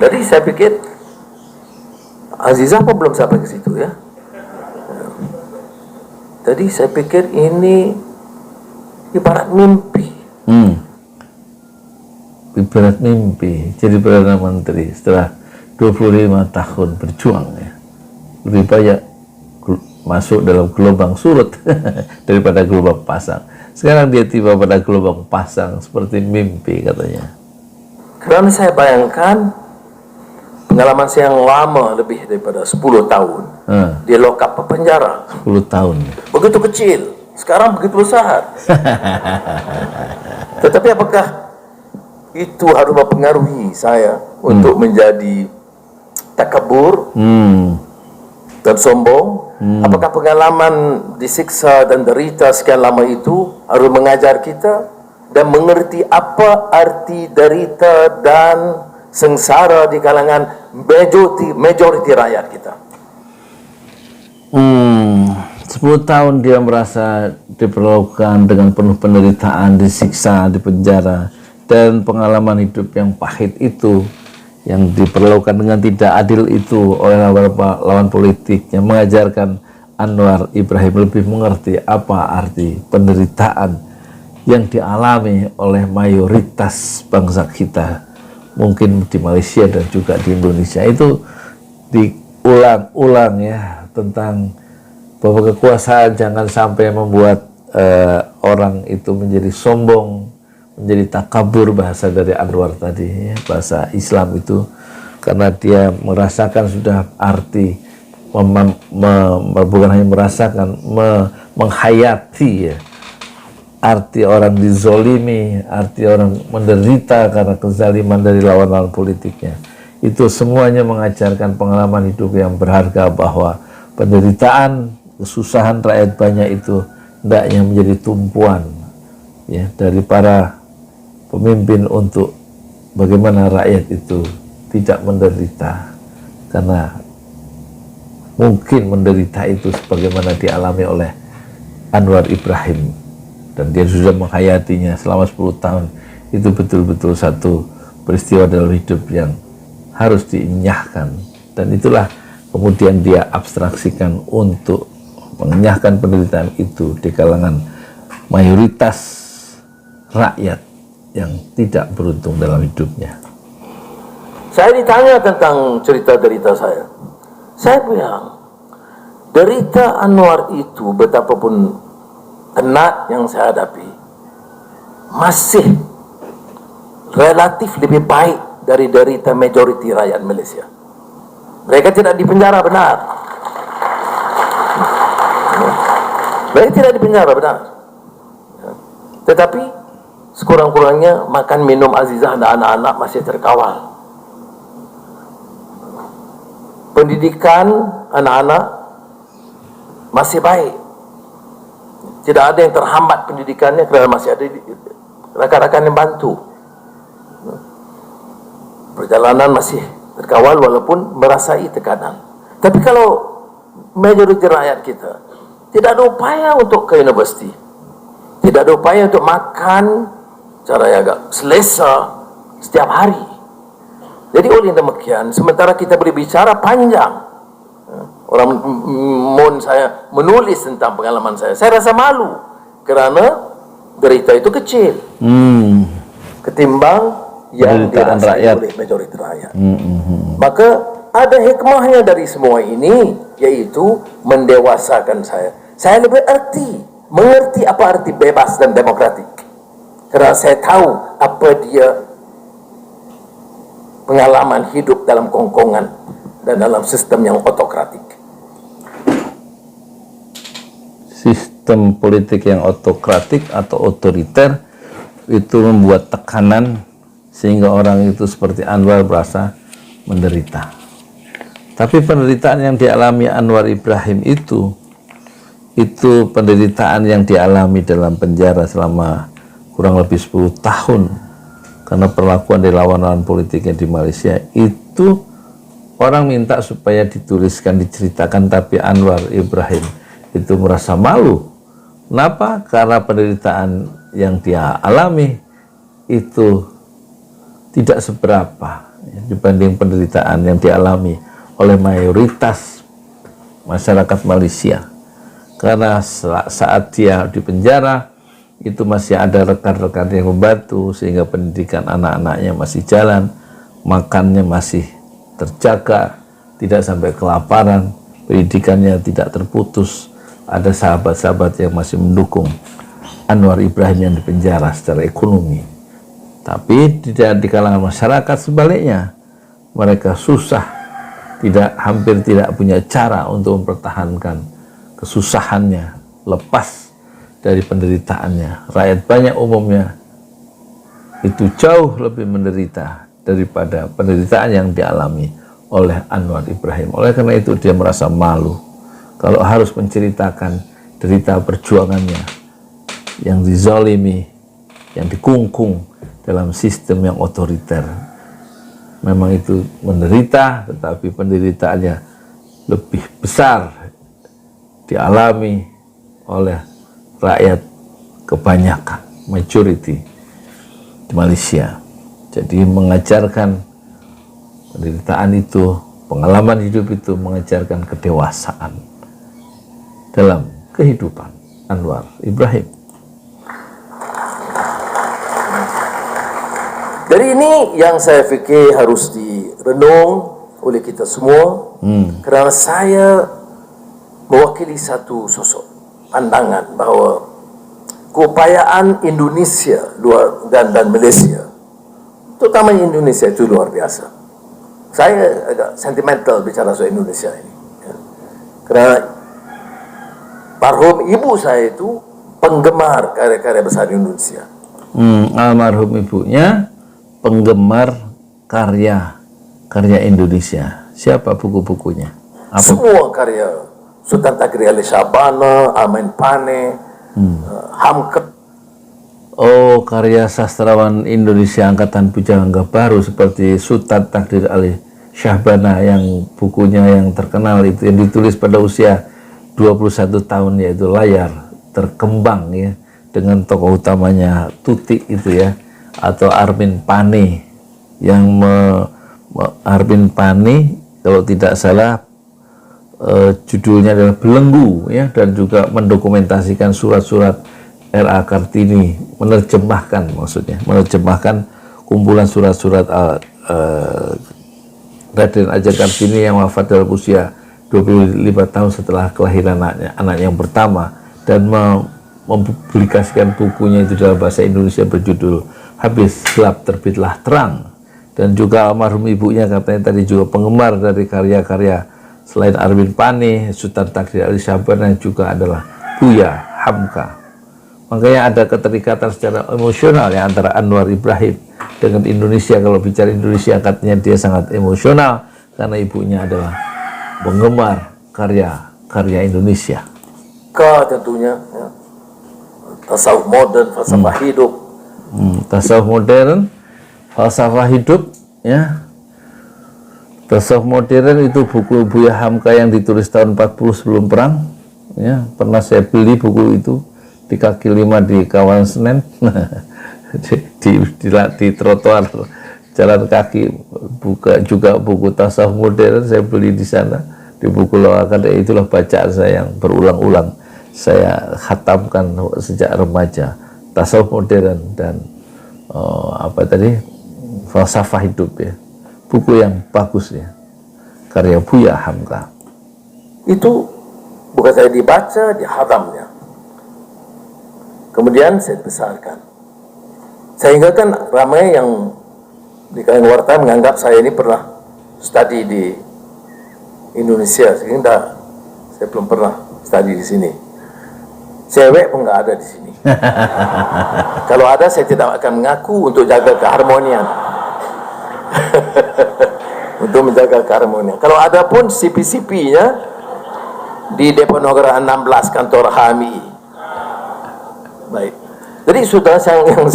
Jadi saya pikir Azizah apa belum sampai ke situ, ya. Jadi saya pikir ini ibarat mimpi. Ibarat mimpi jadi Perdana Menteri setelah 25 tahun berjuang, ya. Lebih banyak masuk dalam gelombang surut daripada gelombang pasang. Sekarang dia tiba pada gelombang pasang, seperti mimpi katanya. Karena saya bayangkan pengalaman saya yang lama, lebih daripada 10 tahun. Dia lock up penjara 10 tahun. begitu kecil, sekarang begitu besar. Tetapi apakah itu harus mempengaruhi saya untuk menjadi takabur dan sombong? Apakah pengalaman disiksa dan derita sekian lama itu harus mengajar kita dan mengerti apa arti derita dan sengsara di kalangan majoriti rakyat kita? 10 tahun dia merasa diperlakukan dengan penuh penderitaan, disiksa, dipenjara, dan pengalaman hidup yang pahit itu, yang diperlakukan dengan tidak adil itu oleh lawan politik, yang mengajarkan Anwar Ibrahim lebih mengerti apa arti penderitaan yang dialami oleh mayoritas bangsa kita, mungkin di Malaysia dan juga di Indonesia. Itu diulang-ulang, ya, tentang bahwa kekuasaan jangan sampai membuat orang itu menjadi sombong, menjadi takabur, bahasa dari Anwar tadi, ya, bahasa Islam itu, karena dia merasakan sudah arti bukan hanya merasakan, menghayati ya, arti orang dizolimi, arti orang menderita karena kezaliman dari lawan-lawan politiknya. Itu semuanya mengajarkan pengalaman hidup yang berharga bahwa penderitaan, kesusahan rakyat banyak itu hendaknya menjadi tumpuan ya dari para pemimpin untuk bagaimana rakyat itu tidak menderita, karena mungkin menderita itu sebagaimana dialami oleh Anwar Ibrahim, dan dia sudah menghayatinya selama 10 tahun. Itu betul-betul satu peristiwa dalam hidup yang harus diinyahkan, dan itulah kemudian dia abstraksikan untuk mengenyahkan penderitaan itu di kalangan mayoritas rakyat yang tidak beruntung dalam hidupnya. Saya ditanya tentang cerita-derita saya. Saya bilang, derita Anwar itu betapapun penat yang saya hadapi, masih relatif lebih baik dari derita majoriti rakyat Malaysia. Mereka tidak dipenjara benar. Mereka tidak dipenjara benar. Tetapi sekurang-kurangnya makan minum Azizah dan anak-anak masih terkawal. Pendidikan anak-anak masih baik. Tidak ada yang terhambat pendidikannya kerana masih ada rakan-rakan yang bantu. Perjalanan masih terkawal walaupun merasai tekanan. Tapi kalau majoriti rakyat kita tidak ada upaya untuk ke universiti, tidak ada upaya untuk makan cara yang agak selesa setiap hari. Jadi oleh demikian, sementara kita berbicara panjang, orang mohon saya menulis tentang pengalaman saya rasa malu kerana derita itu kecil ketimbang yang dirasai oleh majoriti rakyat. Maka ada hikmahnya dari semua ini, yaitu mendewasakan saya. Saya lebih mengerti apa arti bebas dan demokratik, kerana saya tahu apa dia pengalaman hidup dalam kongkongan dan dalam sistem yang otokratik. Sistem politik yang otokratik atau otoriter itu membuat tekanan sehingga orang itu seperti Anwar merasa menderita. Tapi penderitaan yang dialami Anwar Ibrahim itu penderitaan yang dialami dalam penjara selama kurang lebih 10 tahun karena perlakuan dari lawan-lawan politiknya di Malaysia. Itu orang minta supaya dituliskan, diceritakan, tapi Anwar Ibrahim itu merasa malu. Kenapa? Karena penderitaan yang dia alami itu tidak seberapa dibanding penderitaan yang dialami oleh mayoritas masyarakat Malaysia. Karena saat dia di penjara itu masih ada rekan-rekan yang membantu sehingga pendidikan anak-anaknya masih jalan, makannya masih terjaga, tidak sampai kelaparan, pendidikannya tidak terputus. Ada sahabat-sahabat yang masih mendukung Anwar Ibrahim yang dipenjara secara ekonomi. Tapi tidak di kalangan masyarakat sebaliknya, mereka susah, hampir tidak punya cara untuk mempertahankan kesusahannya lepas dari penderitaannya. Rakyat banyak umumnya itu jauh lebih menderita daripada penderitaan yang dialami oleh Anwar Ibrahim. Oleh karena itu dia merasa malu kalau harus menceritakan derita perjuangannya yang dizalimi, yang dikungkung dalam sistem yang otoriter. Memang itu menderita, tetapi penderitaannya lebih besar dialami oleh rakyat kebanyakan, majority di Malaysia. Jadi mengajarkan penderitaan itu, pengalaman hidup itu mengajarkan kedewasaan dalam kehidupan Anwar Ibrahim. Dari ini yang saya fikir harus direnung oleh kita semua, kerana saya mewakili satu sosok pandangan bahawa keupayaan Indonesia dan Malaysia, terutama Indonesia, itu luar biasa. Saya agak sentimental bicara soal Indonesia ini, kerana Marhum ibu saya itu penggemar karya-karya besar Indonesia. Almarhum ibunya penggemar karya Indonesia. Siapa buku-bukunya? Apa? Semua karya Sultan Takri Ali Syabana, Amin Pane, Hamket. Oh, karya sastrawan Indonesia angkatan Pujangga Baru seperti Sultan Takdir Ali Syahbana yang bukunya yang terkenal itu yang ditulis pada usia 21 tahun, yaitu Layar Terkembang ya, dengan tokoh utamanya Tutik itu ya, atau Armin Pane yang Armin Pane kalau tidak salah judulnya adalah Belenggu ya, dan juga mendokumentasikan surat-surat R.A. Kartini, menerjemahkan kumpulan surat-surat Raden Adja Kartini yang wafat dalam usia 25 tahun setelah kelahiran anak yang pertama, dan mempublikasikan bukunya itu dalam bahasa Indonesia berjudul Habis Gelap Terbitlah Terang. Dan juga almarhum ibunya katanya tadi juga penggemar dari karya-karya selain Armin Pane, Sultan Takdir Ali Syahbana juga adalah Buya Hamka. Makanya ada keterikatan secara emosional ya antara Anwar Ibrahim dengan Indonesia. Kalau bicara Indonesia katanya dia sangat emosional karena ibunya adalah penggemar karya Indonesia. Tentunya ya. Tasawuf modern, falsafah hidup. Tasawuf modern, falsafah hidup ya. Tasawuf modern itu buku Buya Hamka yang ditulis tahun 40 sebelum perang ya. Pernah saya beli buku itu di kaki 5 di Kawasan Senen di trotoar jalan kaki. Buka juga buku tasawuf modern saya beli di sana di buku Loakan. Itulah bacaan saya yang berulang-ulang saya khatamkan sejak remaja, tasawuf modern dan falsafah hidup ya, buku yang bagus ya, karya Buya Hamka. Itu bukan saya dibaca, dihatamnya. Kemudian saya besarkan. Sehingga kan ramai yang di kalangan wartawan menganggap saya ini pernah studi di Indonesia, sehingga saya belum pernah studi di sini. Cewek pun nggak ada di sini. Kalau ada saya tidak akan mengaku untuk jaga keharmonian. Untuk menjaga keharmonian. Kalau ada pun CP-CP-nya di Depo Negara 16 kantor HMI. Baik. Jadi sudah yang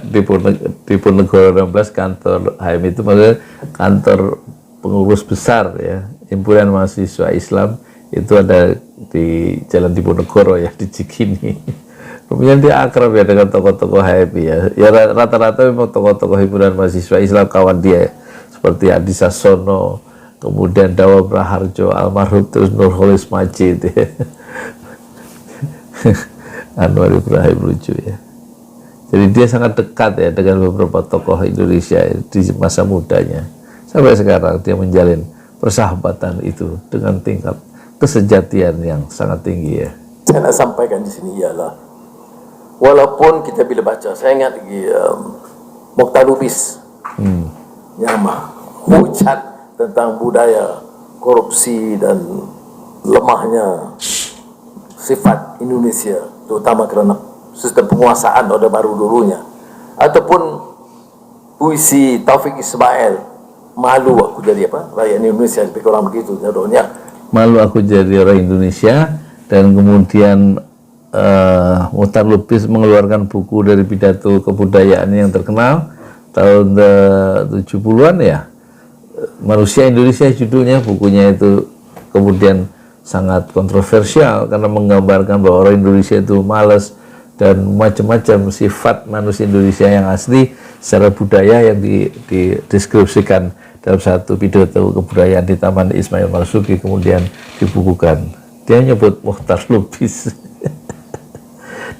Depo Negara 16 kantor HMI itu maksudnya kantor pengurus besar ya, Himpunan Mahasiswa Islam. Itu ada di Jalan Diponegoro ya, di Cikini. Kemudian dia akrab ya dengan tokoh-tokoh HMI ya. Ya rata-rata memang tokoh-tokoh himpunan mahasiswa Islam kawan dia ya. Seperti Adi Sasono, kemudian Dawa Braharjo, almarhum, terus Nurholis Majid ya. Anwar Ibrahim lucu ya. Jadi dia sangat dekat ya dengan beberapa tokoh Indonesia ya, di masa mudanya. Sampai sekarang dia menjalin persahabatan itu dengan tingkat kesejatian yang sangat tinggi ya. Saya nak sampaikan di sini ialah, walaupun kita bila baca, saya ingat lagi Mokhtar Lubis yang hujat tentang budaya korupsi dan lemahnya sifat Indonesia, terutama kerana sistem penguasaan Orde Baru dulunya, ataupun puisi Taufik Ismail, malu aku jadi rakyat Indonesia, lebih kurang begitu judulnya. Malu aku jadi orang Indonesia. Dan kemudian Mokhtar Lubis mengeluarkan buku dari pidato kebudayaan yang terkenal tahun 70-an ya, Manusia Indonesia judulnya. Bukunya itu kemudian sangat kontroversial karena menggambarkan bahwa orang Indonesia itu malas dan macam-macam sifat manusia Indonesia yang asli secara budaya yang dideskripsikan dalam satu pidato kebudayaan di Taman Ismail Marzuki, kemudian dibukukan. Dia nyebut Mokhtar Lubis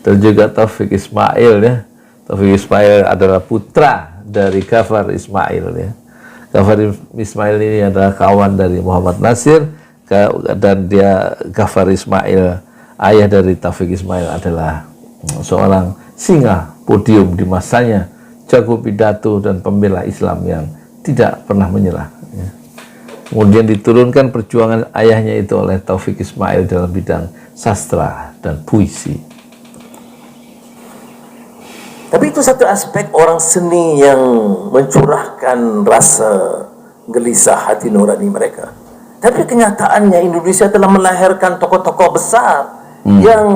dan juga Taufik Ismail ya. Taufik Ismail adalah putra dari Ghafar Ismail ya. Ghafar Ismail ini adalah kawan dari Muhammad Nasir, dan dia Ghafar Ismail, ayah dari Taufik Ismail, adalah seorang singa podium di masanya, jago pidato dan pembela Islam yang tidak pernah menyerah ya. Kemudian diturunkan perjuangan ayahnya itu oleh Taufik Ismail dalam bidang sastra dan puisi. Tapi itu satu aspek orang seni yang mencurahkan rasa gelisah hati nurani mereka. Tapi kenyataannya Indonesia telah melahirkan tokoh-tokoh besar yang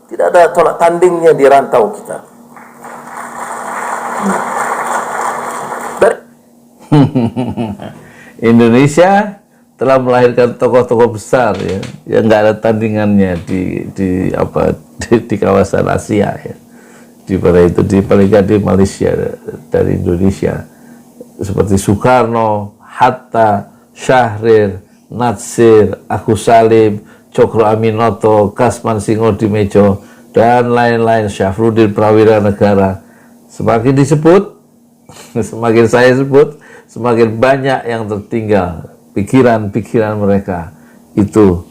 tidak ada tolak tandingnya di rantau kita. Indonesia telah melahirkan tokoh-tokoh besar ya, yang nggak ada tandingannya di kawasan Asia ya. Di pada itu di paling nggak di Malaysia dari Indonesia seperti Soekarno, Hatta, Syahrir, Natsir, Agus Salim, Cokro Aminoto, Kasman Singodimedjo dan lain-lain, Syafruddin Prawira Negara. Semakin disebut, semakin saya sebut, semakin banyak yang tertinggal. Pikiran-pikiran mereka itu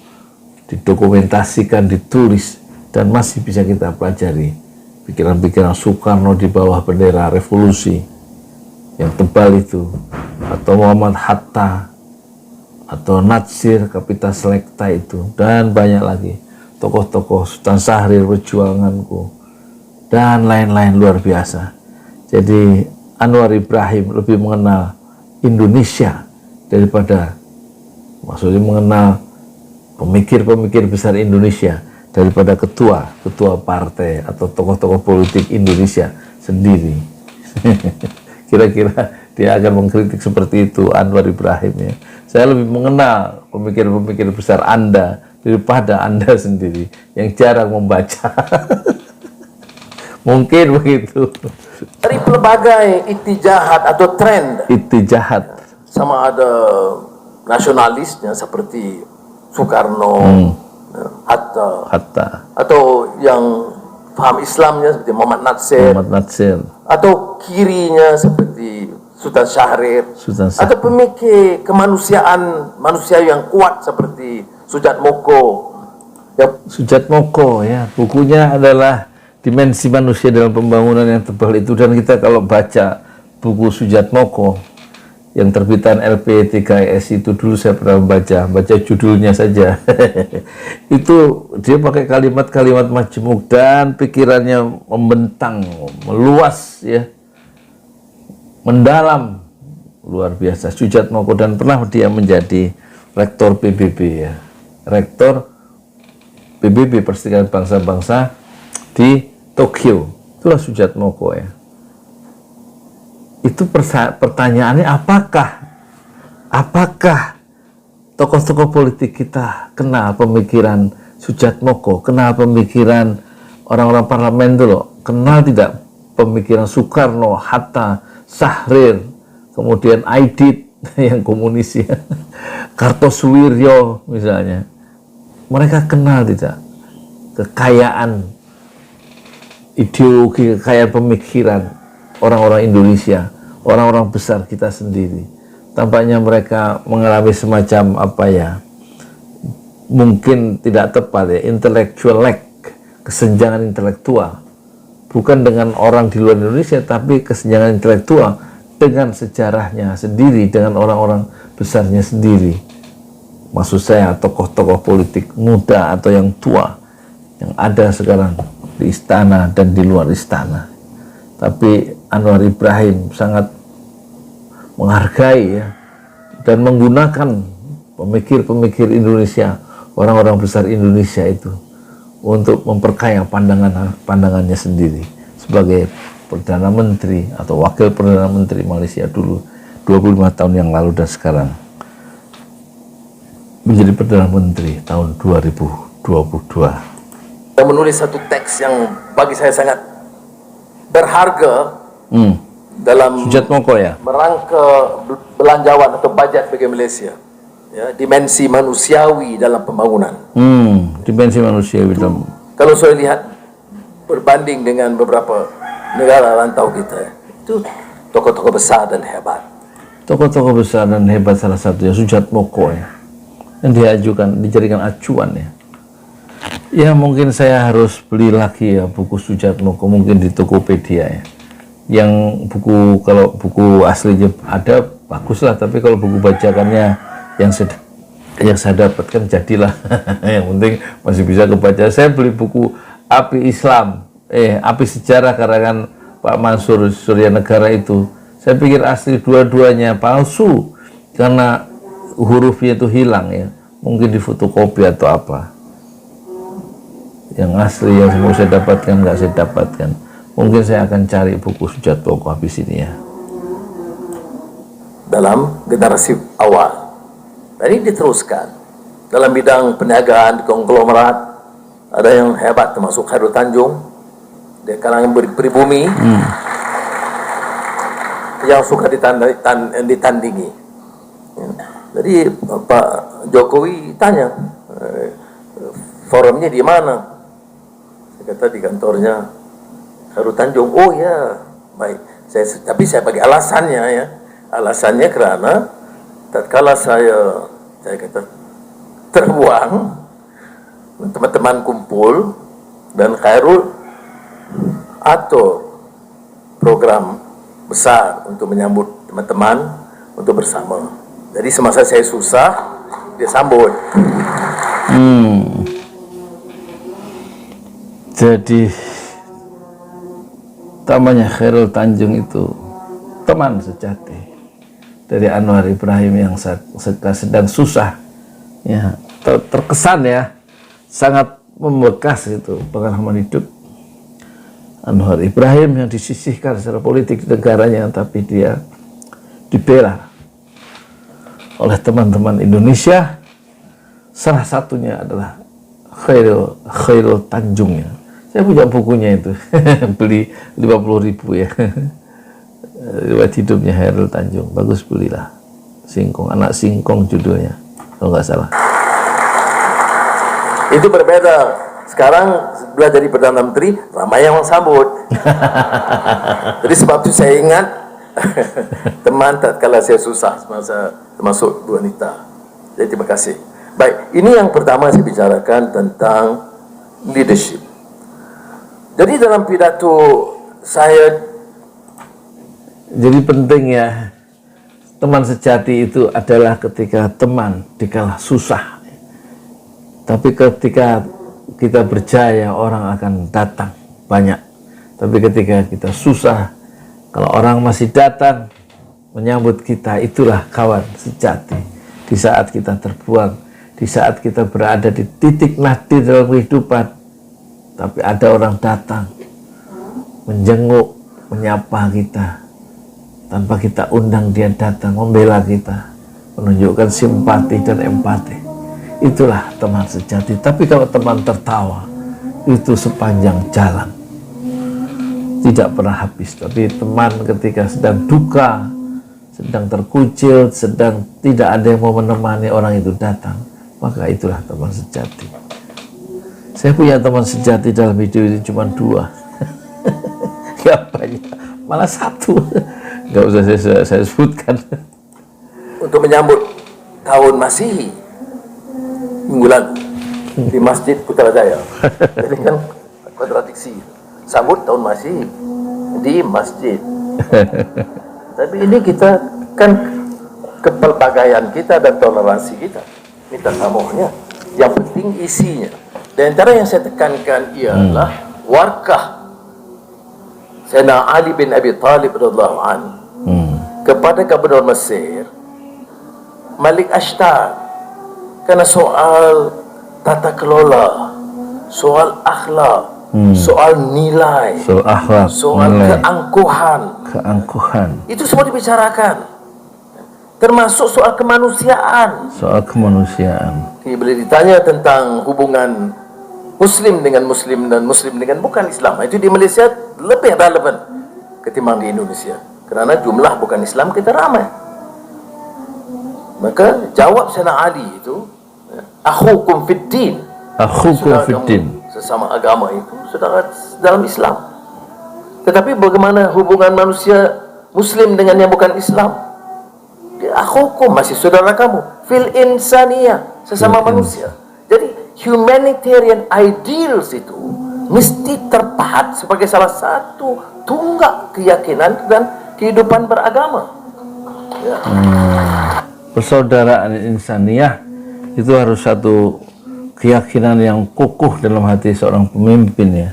didokumentasikan, ditulis, dan masih bisa kita pelajari. Pikiran-pikiran Soekarno di bawah bendera revolusi yang tebal itu, atau Muhammad Hatta, atau Natsir, Kapita Selekta itu, dan banyak lagi. Tokoh-tokoh Sultan Syahrir, Perjuanganku, dan lain-lain luar biasa. Jadi Anwar Ibrahim lebih mengenal Indonesia daripada, maksudnya mengenal pemikir-pemikir besar Indonesia daripada ketua partai atau tokoh-tokoh politik Indonesia sendiri. Kira-kira dia akan mengkritik seperti itu Anwar Ibrahim ya. Saya lebih mengenal pemikir-pemikir besar Anda daripada Anda sendiri yang jarang membaca. Mungkin begitu. Dari pelbagai itijahat atau trend, Itijahat. sama ada nasionalisnya seperti Soekarno, Hatta, atau yang paham Islamnya seperti Muhammad Natsir, atau kirinya seperti Sultan Syahrir, atau pemikir kemanusiaan manusia yang kuat seperti Sujatmoko. Sujatmoko ya, bukunya adalah Dimensi Manusia dalam Pembangunan yang tebal itu, dan kita kalau baca buku Sujatmoko yang terbitan LP3S itu, dulu saya pernah baca judulnya saja. Itu dia pakai kalimat-kalimat majemuk dan pikirannya membentang, meluas ya, mendalam, luar biasa Sujatmoko. Dan pernah dia menjadi rektor PBB ya, rektor PBB Perserikatan Bangsa-Bangsa di Tokyo. Itulah Sujatmoko ya. Itu pertanyaannya, apakah tokoh-tokoh politik kita kenal pemikiran Sujatmoko, kenal pemikiran orang-orang parlemen dulu, kenal tidak pemikiran Soekarno, Hatta, Syahrir, kemudian Aidit yang komunis ya, Kartosuwiryo misalnya. Mereka kenal tidak kekayaan ideologi, kekayaan pemikiran orang-orang Indonesia, orang-orang besar kita sendiri. Tampaknya mereka mengalami semacam mungkin tidak tepat ya, intellectual lack, kesenjangan intelektual. Bukan dengan orang di luar Indonesia, tapi kesenjangan intelektual dengan sejarahnya sendiri, dengan orang-orang besarnya sendiri. Maksud saya tokoh-tokoh politik muda atau yang tua yang ada sekarang di istana dan di luar istana. Tapi Anwar Ibrahim sangat menghargai ya, dan menggunakan pemikir-pemikir Indonesia, orang-orang besar Indonesia itu untuk memperkaya pandangannya sendiri sebagai Perdana Menteri atau Wakil Perdana Menteri Malaysia dulu 25 tahun yang lalu, dan sekarang menjadi Perdana Menteri tahun 2022. Saya menulis satu teks yang bagi saya sangat berharga dalam Sujatmoko ya, merangka belanjawan atau bajet bagi Malaysia ya, dimensi manusiawi dalam pembangunan. Dimensi manusiawi dalam. Kalau saya lihat berbanding dengan beberapa negara rantau kita, itu tokoh-tokoh besar dan hebat. Tokoh-tokoh besar dan hebat salah satunya Sujatmoko ya, yang dijadikan acuan ya. Ya mungkin saya harus beli lagi ya buku Sujatmoko, mungkin di Tokopedia ya. Yang kalau buku aslinya ada bagus lah, tapi kalau buku bajakannya yang saya dapatkan jadilah. Yang penting masih bisa kebaca. Saya beli buku Api Islam, Api Sejarah karangan Pak Mansur Surya Negara itu. Saya pikir asli, dua-duanya palsu karena hurufnya itu hilang ya. Mungkin difotokopi atau apa. Yang asli yang semua saya dapatkan nggak saya dapatkan. Mungkin saya akan cari buku Sujatmoko habis ini ya. Dalam generasi awal. Dan ini diteruskan. Dalam bidang perniagaan, konglomerat, ada yang hebat termasuk Khairul Tanjung. Dia kalangan pribumi yang suka ditandingi. Jadi Pak Jokowi tanya, forumnya di mana? Saya kata di kantornya Khairul Tanjung. Oh ya, baik. Tapi saya bagi alasannya ya. Alasannya karena tatkala saya kata terbuang, teman-teman kumpul dan Khairul atur program besar untuk menyambut teman-teman untuk bersama. Jadi semasa saya susah, dia sambut. Jadi namanya Khairul Tanjung itu teman sejati dari Anwar Ibrahim yang sedang susah ya, terkesan ya, sangat membekas itu pengalaman hidup Anwar Ibrahim yang disisihkan secara politik di negaranya, tapi dia dibela oleh teman-teman Indonesia. Salah satunya adalah Khairul Tanjung ya. Saya punya bukunya itu. Beli 50.000 ya. Riwayat hidupnya Khairul Tanjung, bagus, belilah. Singkong, anak singkong judulnya kalau nggak salah. Itu berbeda. Sekarang sudah jadi Perdana Menteri, ramai yang sambut. Jadi sebab itu saya ingat teman tatkala saya susah semasa termasuk Bu Anita. Jadi terima kasih. Baik, ini yang pertama saya bicarakan tentang leadership. Jadi dalam pidato saya, jadi penting ya, teman sejati itu adalah ketika teman dikala susah. Tapi ketika kita berjaya, orang akan datang banyak. Tapi ketika kita susah, kalau orang masih datang menyambut kita, itulah kawan sejati. Di saat kita terbuang, di saat kita berada di titik nadir dalam kehidupan, tapi ada orang datang menjenguk, menyapa kita. Tanpa kita undang, dia datang membela kita, menunjukkan simpati dan empati. Itulah teman sejati. Tapi kalau teman tertawa, itu sepanjang jalan, tidak pernah habis. Tapi teman ketika sedang duka, sedang terkucil, sedang tidak ada yang mau menemani, orang itu datang, maka itulah teman sejati. Saya punya teman sejati dalam hidup ini cuma 2. Gak banyak, malah 1. Gak usah saya sebutkan. untuk menyambut tahun Masihi minggu lalu di Masjid Putrajaya. Jadi kan kontradiksi, sambut tahun Masihi di masjid. Tapi ini kita kan kepelbagaian kita dan toleransi kita, minta samuhnya. Yang penting isinya. Dan antara yang saya tekankan ialah warkah Sayyidina Ali bin Abi Talib radhiyallahu anhu kepada Gubernur Mesir Malik Ashtar, karena soal tata kelola, soal akhlak, soal nilai, Soal akhlak, soal nilai, keangkuhan, itu semua dibicarakan, termasuk soal kemanusiaan. soal kemanusiaan. Bila ditanya tentang hubungan Muslim dengan Muslim dan Muslim dengan bukan Islam, itu di Malaysia lebih relevan ketimbang di Indonesia, kerana jumlah bukan Islam kita ramai. Maka jawab Sayyidina Ali itu, akhukum fiddin, Akhukum fiddin, sesama agama itu saudara dalam Islam. Tetapi bagaimana hubungan manusia Muslim dengan yang bukan Islam? Akhukum, masih saudara kamu, fil insaniyah, sesama manusia. Jadi humanitarian ideals itu mesti terpahat sebagai salah satu tunggak keyakinan dan kehidupan beragama. Ya. persaudaraan insaniyah itu harus satu keyakinan yang kukuh dalam hati seorang pemimpin ya,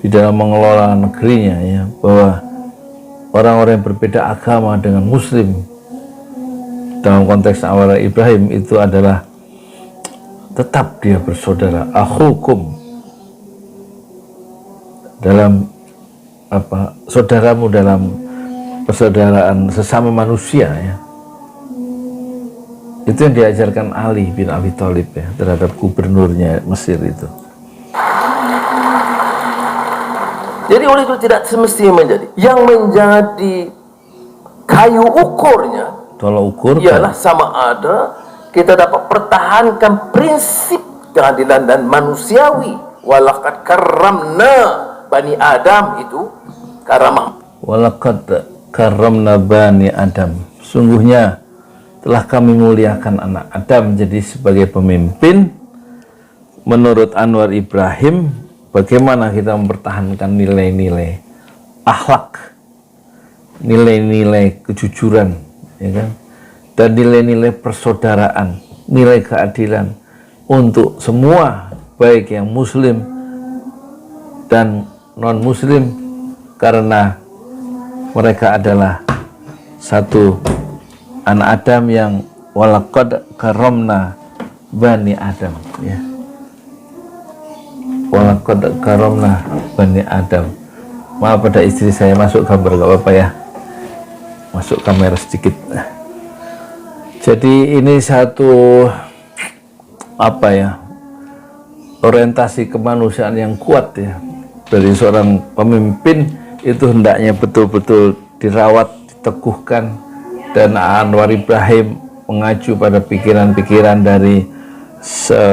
di dalam mengelola negerinya ya, bahwa orang-orang yang berbeda agama dengan muslim dalam konteks awal Ibrahim itu adalah tetap dia bersaudara, akhukum, dalam apa, saudaramu dalam persaudaraan sesama manusia ya. Itu yang diajarkan Ali bin Abi Thalib ya terhadap gubernurnya Mesir itu. Jadi oleh itu tidak semestinya menjadi yang menjadi kayu ukurnya, tolak ukur ialah sama ada kita dapat pertahankan prinsip keadilan dan manusiawi. Walaqad karramna Bani Adam, itu karamah. walaqad karramna Bani Adam, sungguhnya telah kami muliakan anak Adam. Jadi sebagai pemimpin menurut Anwar Ibrahim, bagaimana kita mempertahankan nilai-nilai akhlak, nilai-nilai kejujuran ya kan, dan nilai-nilai persaudaraan, nilai keadilan untuk semua, baik yang muslim dan non muslim, karena mereka adalah satu anak Adam yang walaqad karramna Bani Adam ya. Walaqad karramna Bani Adam. Maaf pada istri saya masuk gambar, gak apa-apa ya, masuk kamera sedikit. Jadi ini satu apa ya, orientasi kemanusiaan yang kuat ya dari seorang pemimpin, itu hendaknya betul-betul dirawat, diteguhkan. Dan Anwar Ibrahim mengacu pada pikiran-pikiran dari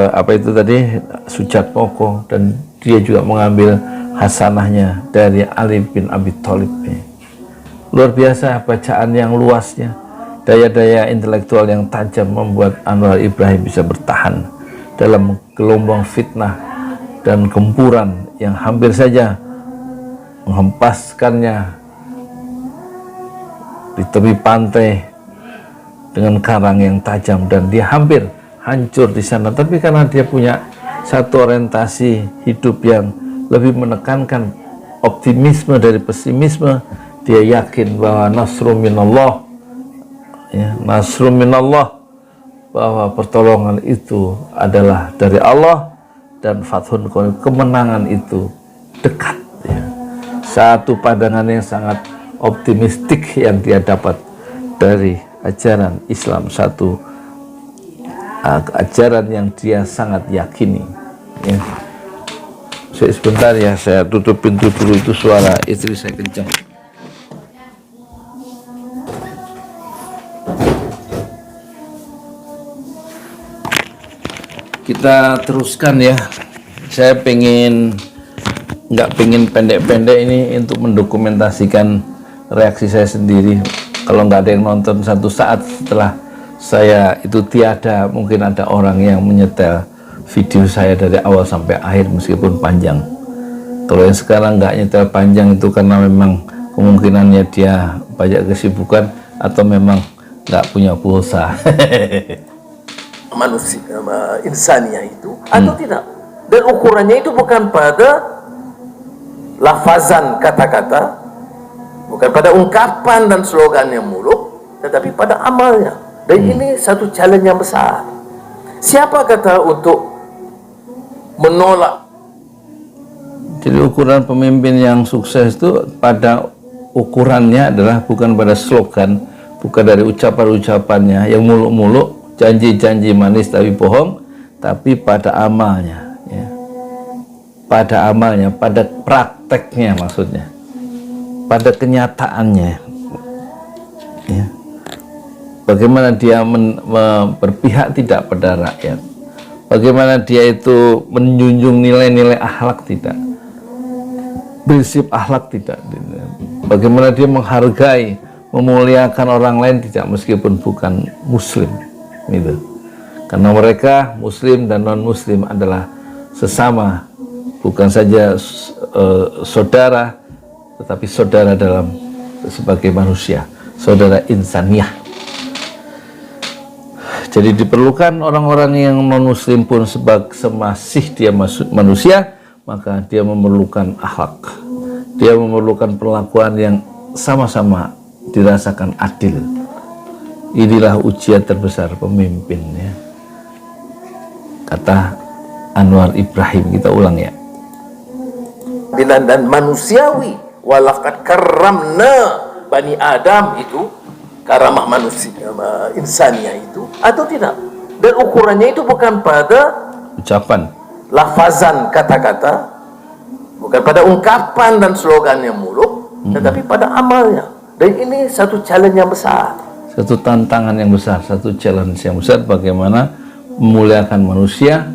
apa itu tadi, Sujatmoko, dan dia juga mengambil hasanahnya dari Ali bin Abi Thalib. Luar biasa bacaan yang luasnya, daya-daya intelektual yang tajam membuat Anwar Ibrahim bisa bertahan dalam gelombang fitnah dan gempuran yang hampir saja menghempaskannya di tepi pantai dengan karang yang tajam, dan dia hampir hancur di sana. Tapi karena dia punya satu orientasi hidup yang lebih menekankan optimisme dari pesimisme, dia yakin bahwa nasrum minallah ya, nasrum minallah, bahwa pertolongan itu adalah dari Allah, dan fathun, kemenangan itu dekat ya. Satu pandangan yang sangat optimistik yang dia dapat dari ajaran Islam, satu ajaran yang dia sangat yakini ya. Sebentar ya, saya tutup pintu dulu, itu suara istri saya kencang. Kita teruskan ya. Saya nggak pengen pendek-pendek ini untuk mendokumentasikan reaksi saya sendiri. Kalau nggak ada yang nonton satu saat setelah saya itu tiada, mungkin ada orang yang menyetel video saya dari awal sampai akhir meskipun panjang. Kalau yang sekarang nggak nyetel panjang itu karena memang kemungkinannya dia banyak kesibukan atau memang nggak punya pulsa. Manusia insania itu atau tidak, dan ukurannya itu bukan pada lafazan kata-kata, bukan pada ungkapan dan slogan yang muluk, tetapi pada amalnya. Dan ini satu challenge yang besar. Siapa kata untuk menolak? Jadi ukuran pemimpin yang sukses itu pada ukurannya adalah bukan pada slogan, bukan dari ucapan-ucapannya yang muluk-muluk, janji-janji manis tapi bohong, tapi pada amalnya ya. Pada amalnya, pada prakteknya, maksudnya pada kenyataannya ya. Bagaimana dia berpihak tidak pada rakyat, bagaimana dia itu menjunjung nilai-nilai akhlak tidak, prinsip akhlak tidak, bagaimana dia menghargai, memuliakan orang lain tidak meskipun bukan muslim gitu. Karena mereka muslim dan non muslim adalah sesama, bukan saja saudara, tetapi saudara dalam sebagai manusia, saudara insaniyah. Jadi diperlukan orang-orang yang non-muslim pun semasih dia manusia, maka dia memerlukan akhlak. Dia memerlukan perlakuan yang sama-sama dirasakan adil. Inilah ujian terbesar pemimpin, ya. Kata Anwar Ibrahim, kita ulang ya. Dan manusiawi, walaqad karramna Bani Adam, itu karamah manusia, insania itu, atau tidak. Dan ukurannya itu bukan pada Ucapan, lafazan kata-kata, bukan pada ungkapan dan slogannya muluk, tetapi pada amalnya. Dan ini satu challenge yang besar, satu tantangan yang besar, satu challenge yang besar, bagaimana memuliakan manusia,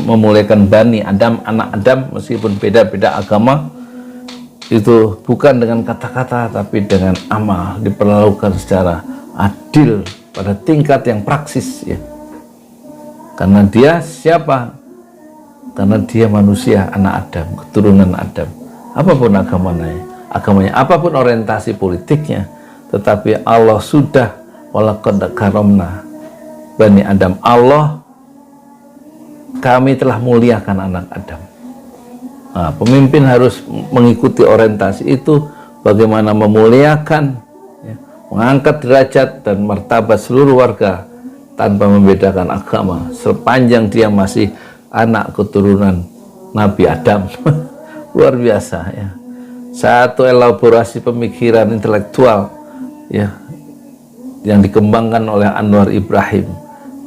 memuliakan Bani Adam, anak Adam, meskipun beda-beda agama. Itu bukan dengan kata-kata, tapi dengan amal, diperlakukan secara adil pada tingkat yang praksis, ya. Karena dia siapa? Karena dia manusia, anak Adam, keturunan Adam. Apapun agamanya, apapun orientasi politiknya, tetapi Allah sudah walaqad karamna Bani Adam. Allah, kami telah muliakan anak Adam. Nah, pemimpin harus mengikuti orientasi itu, bagaimana memuliakan, ya, mengangkat derajat dan martabat seluruh warga tanpa membedakan agama, sepanjang dia masih anak keturunan Nabi Adam. Luar biasa, ya. Satu elaborasi pemikiran intelektual, ya, yang dikembangkan oleh Anwar Ibrahim,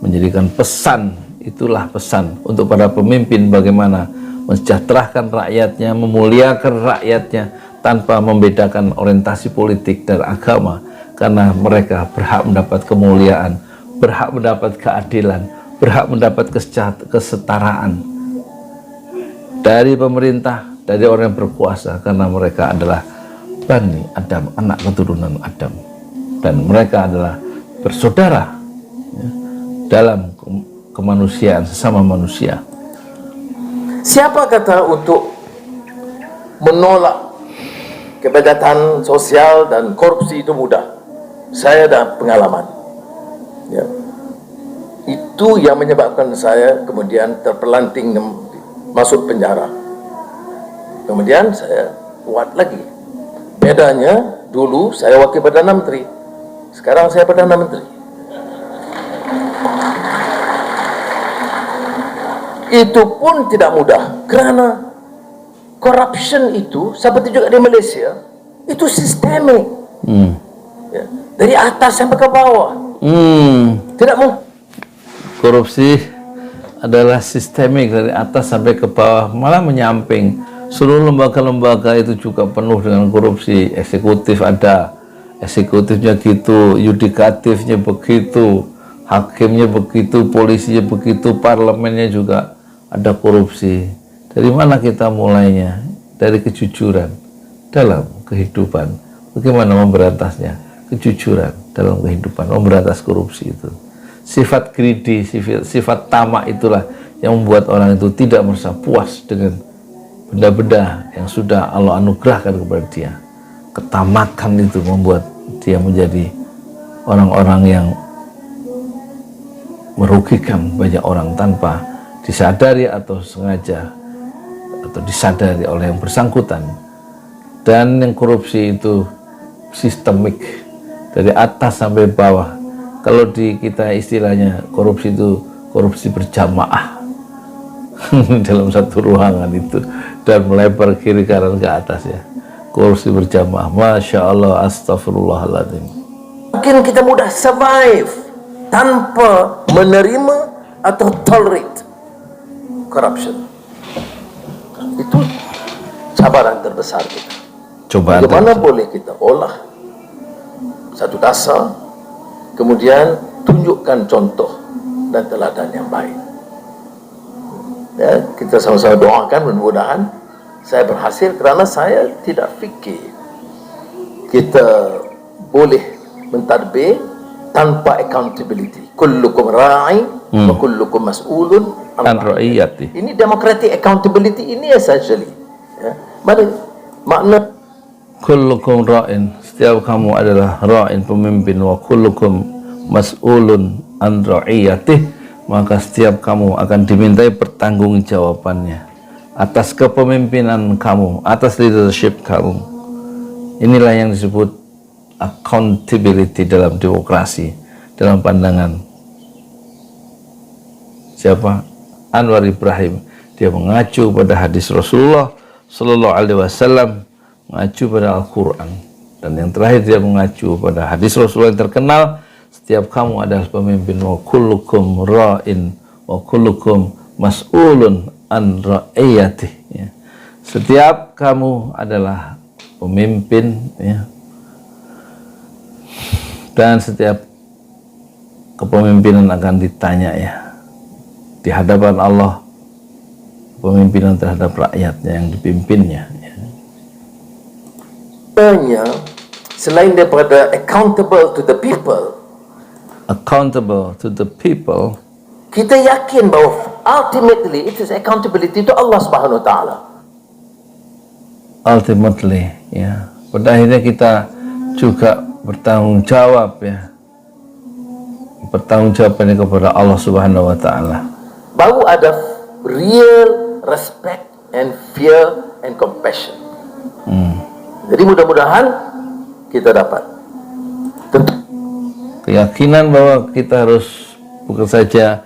menjadikan pesan, itulah pesan untuk para pemimpin, bagaimana mensejahterakan rakyatnya, memuliakan rakyatnya tanpa membedakan orientasi politik dan agama, karena mereka berhak mendapat kemuliaan, berhak mendapat keadilan, berhak mendapat kesetaraan dari pemerintah, dari orang yang berkuasa, karena mereka adalah Bani Adam, anak keturunan Adam, dan mereka adalah bersaudara, ya, dalam kemanusiaan, sesama manusia. siapa kata untuk menolak kebedaan sosial dan korupsi itu mudah? Saya ada pengalaman, ya. Itu yang menyebabkan saya kemudian terpelanting masuk penjara. Kemudian saya kuat lagi. Bedanya, dulu saya wakil Perdana Menteri, sekarang saya Perdana Menteri. Itu pun tidak mudah, karena corruption itu seperti juga di Malaysia, itu sistemik, ya, dari atas sampai ke bawah. Tidak mau. Korupsi adalah sistemik dari atas sampai ke bawah, malah menyamping. Seluruh lembaga-lembaga itu juga penuh dengan korupsi. Eksekutif ada, eksekutifnya gitu, yudikatifnya begitu, hakimnya begitu, polisinya begitu, parlemennya juga ada korupsi. Dari mana kita mulainya? Dari kejujuran dalam kehidupan. Bagaimana memberantasnya? Kejujuran dalam kehidupan, memberantas korupsi itu. Sifat greedy, sifat tamak itulah yang membuat orang itu tidak merasa puas dengan benda-benda yang sudah Allah anugerahkan kepada dia. Ketamakan itu membuat dia menjadi orang-orang yang merugikan banyak orang tanpa disadari atau sengaja atau disadari oleh yang bersangkutan. Dan yang korupsi itu sistemik dari atas sampai bawah. Kalau di kita istilahnya korupsi itu korupsi berjamaah dalam satu ruangan itu, dan melebar kiri kanan ke atas, ya. Korupsi berjamaah. Masya Allah, astagfirullahaladzim. Mungkin kita mudah survive tanpa menerima atau tolerate corruption. Itu cabaran terbesar kita. Coba bagaimana boleh kita olah satu dasar, kemudian tunjukkan contoh dan teladan yang baik. Ya, kita sama-sama doakan, mudah-mudahan saya berhasil, karena saya tidak fikir kita boleh mentadbir tanpa accountability. Kullukum ra'i wa kullukum mas'ulun an ra'iyati. Ini democratic accountability ini essentially, ya. Makna kullukum ra'in, setiap kamu adalah ra'in, pemimpin, wa kullukum mas'ulun an ra'iyatih, maka setiap kamu akan dimintai pertanggungjawabannya atas kepemimpinan kamu, atas leadership kamu. Inilah yang disebut accountability dalam demokrasi, dalam pandangan siapa? Anwar Ibrahim. Dia mengacu pada hadis Rasulullah Sallallahu Alaihi Wasallam, mengacu pada Al-Quran, dan yang terakhir dia mengacu pada hadis Rasulullah yang terkenal, setiap kamu adalah pemimpin, wa kullukum ra'in wa kullukum mas'ulun an ra'iyatih, ya. Setiap kamu adalah pemimpin, ya, dan setiap kepemimpinan akan ditanya, ya, di hadapan Allah, pemimpinan terhadap rakyatnya yang dipimpinnya, ya. Selain daripada accountable to the people, kita yakin bahawa ultimately it is accountability to Allah Subhanahu Wa Taala. Ultimately, ya, pada akhirnya kita juga bertanggung jawab, ya, bertanggungjawabannya kepada Allah Subhanahu Wa Taala. Baru ada real respect and fear and compassion. Jadi mudah-mudahan kita dapat keyakinan bahwa kita harus bukan saja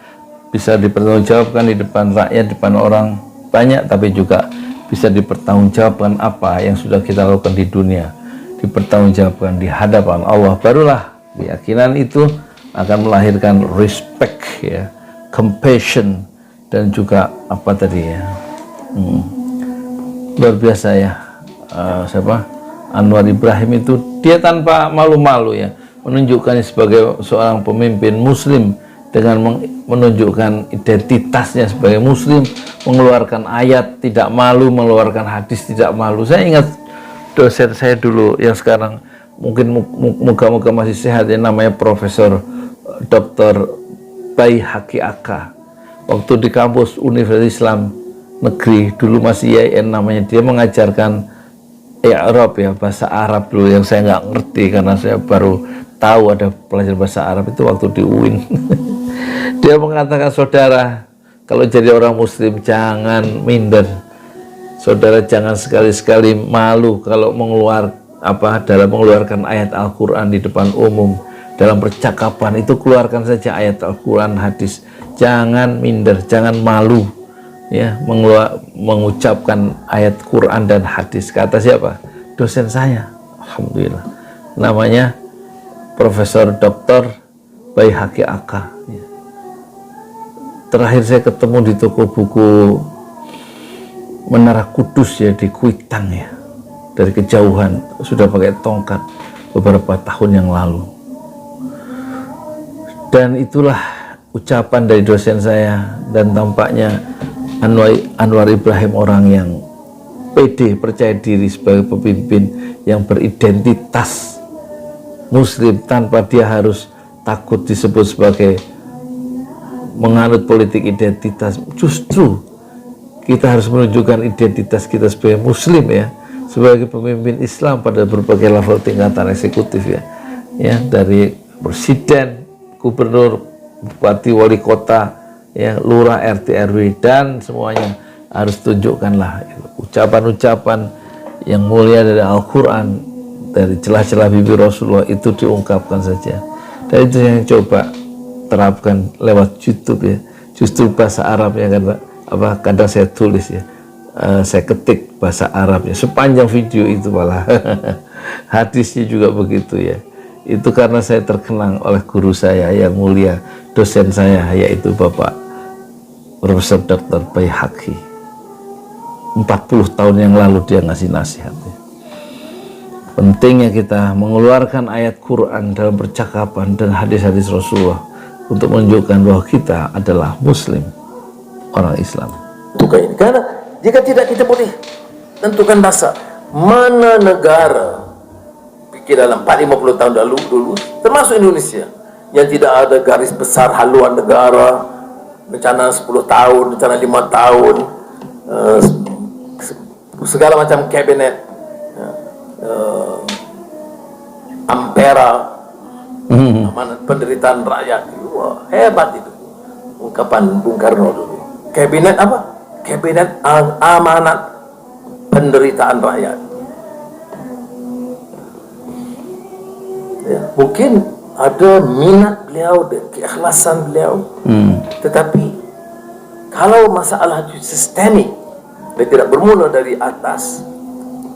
bisa dipertanggungjawabkan di depan rakyat, di depan orang banyak, tapi juga bisa dipertanggungjawabkan apa yang sudah kita lakukan di dunia, dipertanggungjawabkan di hadapan Allah. Barulah keyakinan itu akan melahirkan respect, ya, compassion, dan juga apa tadi, ya, luar biasa, ya. Siapa? Anwar Ibrahim itu dia tanpa malu-malu, ya, menunjukkannya sebagai seorang pemimpin muslim dengan menunjukkan identitasnya sebagai muslim, mengeluarkan ayat tidak malu, mengeluarkan hadis tidak malu. Saya ingat dosen saya dulu yang sekarang mungkin moga-moga masih sehat, ya, namanya Profesor Dr. Baihaqi Aka. Waktu di kampus Universitas Islam Negeri, dulu masih IAIN namanya, dia mengajarkan i'rab, ya, bahasa Arab dulu yang saya nggak ngerti karena saya baru tahu ada pelajaran bahasa Arab itu waktu di UIN. Dia mengatakan, saudara, kalau jadi orang muslim jangan minder. Saudara jangan sekali-sekali malu kalau dalam mengeluarkan ayat Al-Quran di depan umum, dalam percakapan itu keluarkan saja ayat Al-Quran, hadis. Jangan minder, jangan malu, ya, mengucapkan ayat Quran dan hadis. Kata siapa? Dosen saya, alhamdulillah, namanya Profesor Dr. Baihaqi Aka, ya. Terakhir saya ketemu di toko buku Menara Kudus, ya, di Kuitang, ya, dari kejauhan, sudah pakai tongkat beberapa tahun yang lalu. Dan itulah ucapan dari dosen saya, dan tampaknya Anwar Ibrahim orang yang pede, percaya diri sebagai pemimpin yang beridentitas muslim tanpa dia harus takut disebut sebagai menganut politik identitas. Justru kita harus menunjukkan identitas kita sebagai muslim, ya, sebagai pemimpin Islam pada berbagai level tingkatan eksekutif, ya, dari presiden, gubernur, bupati, wali kota, ya, lurah, RT, RW, dan semuanya harus tunjukkanlah ucapan-ucapan yang mulia dari Al-Quran, dari celah-celah bibir Rasulullah itu diungkapkan saja. Dan itu yang coba terapkan lewat YouTube, ya. Justru bahasa Arabnya kadang saya tulis, ya, saya ketik bahasa Arabnya sepanjang video itu malah. Hadisnya juga begitu, ya. Itu karena saya terkenang oleh guru saya yang mulia, dosen saya, yaitu Bapak Profesor Dr. Baihaqi. 40 tahun yang lalu dia ngasih nasihat, ya. Pentingnya kita mengeluarkan ayat Quran dalam percakapan dan hadis-hadis Rasulullah untuk menunjukkan bahwa kita adalah muslim, orang Islam. Ini karena jika tidak, kita boleh tentukan masa mana negara fikir dalam 40-50 tahun dulu, termasuk Indonesia, yang tidak ada garis besar haluan negara, rencana 10 tahun, rencana 5 tahun, segala macam kabinet, ampera, penderitaan rakyat itu. Wah, hebat itu ungkapan Bung Karno dulu. Kabinet apa? Kabinet amanat penderitaan rakyat. Ya, mungkin ada minat beliau dan keikhlasan beliau, tetapi kalau masalah itu sistemik dan tidak bermula dari atas,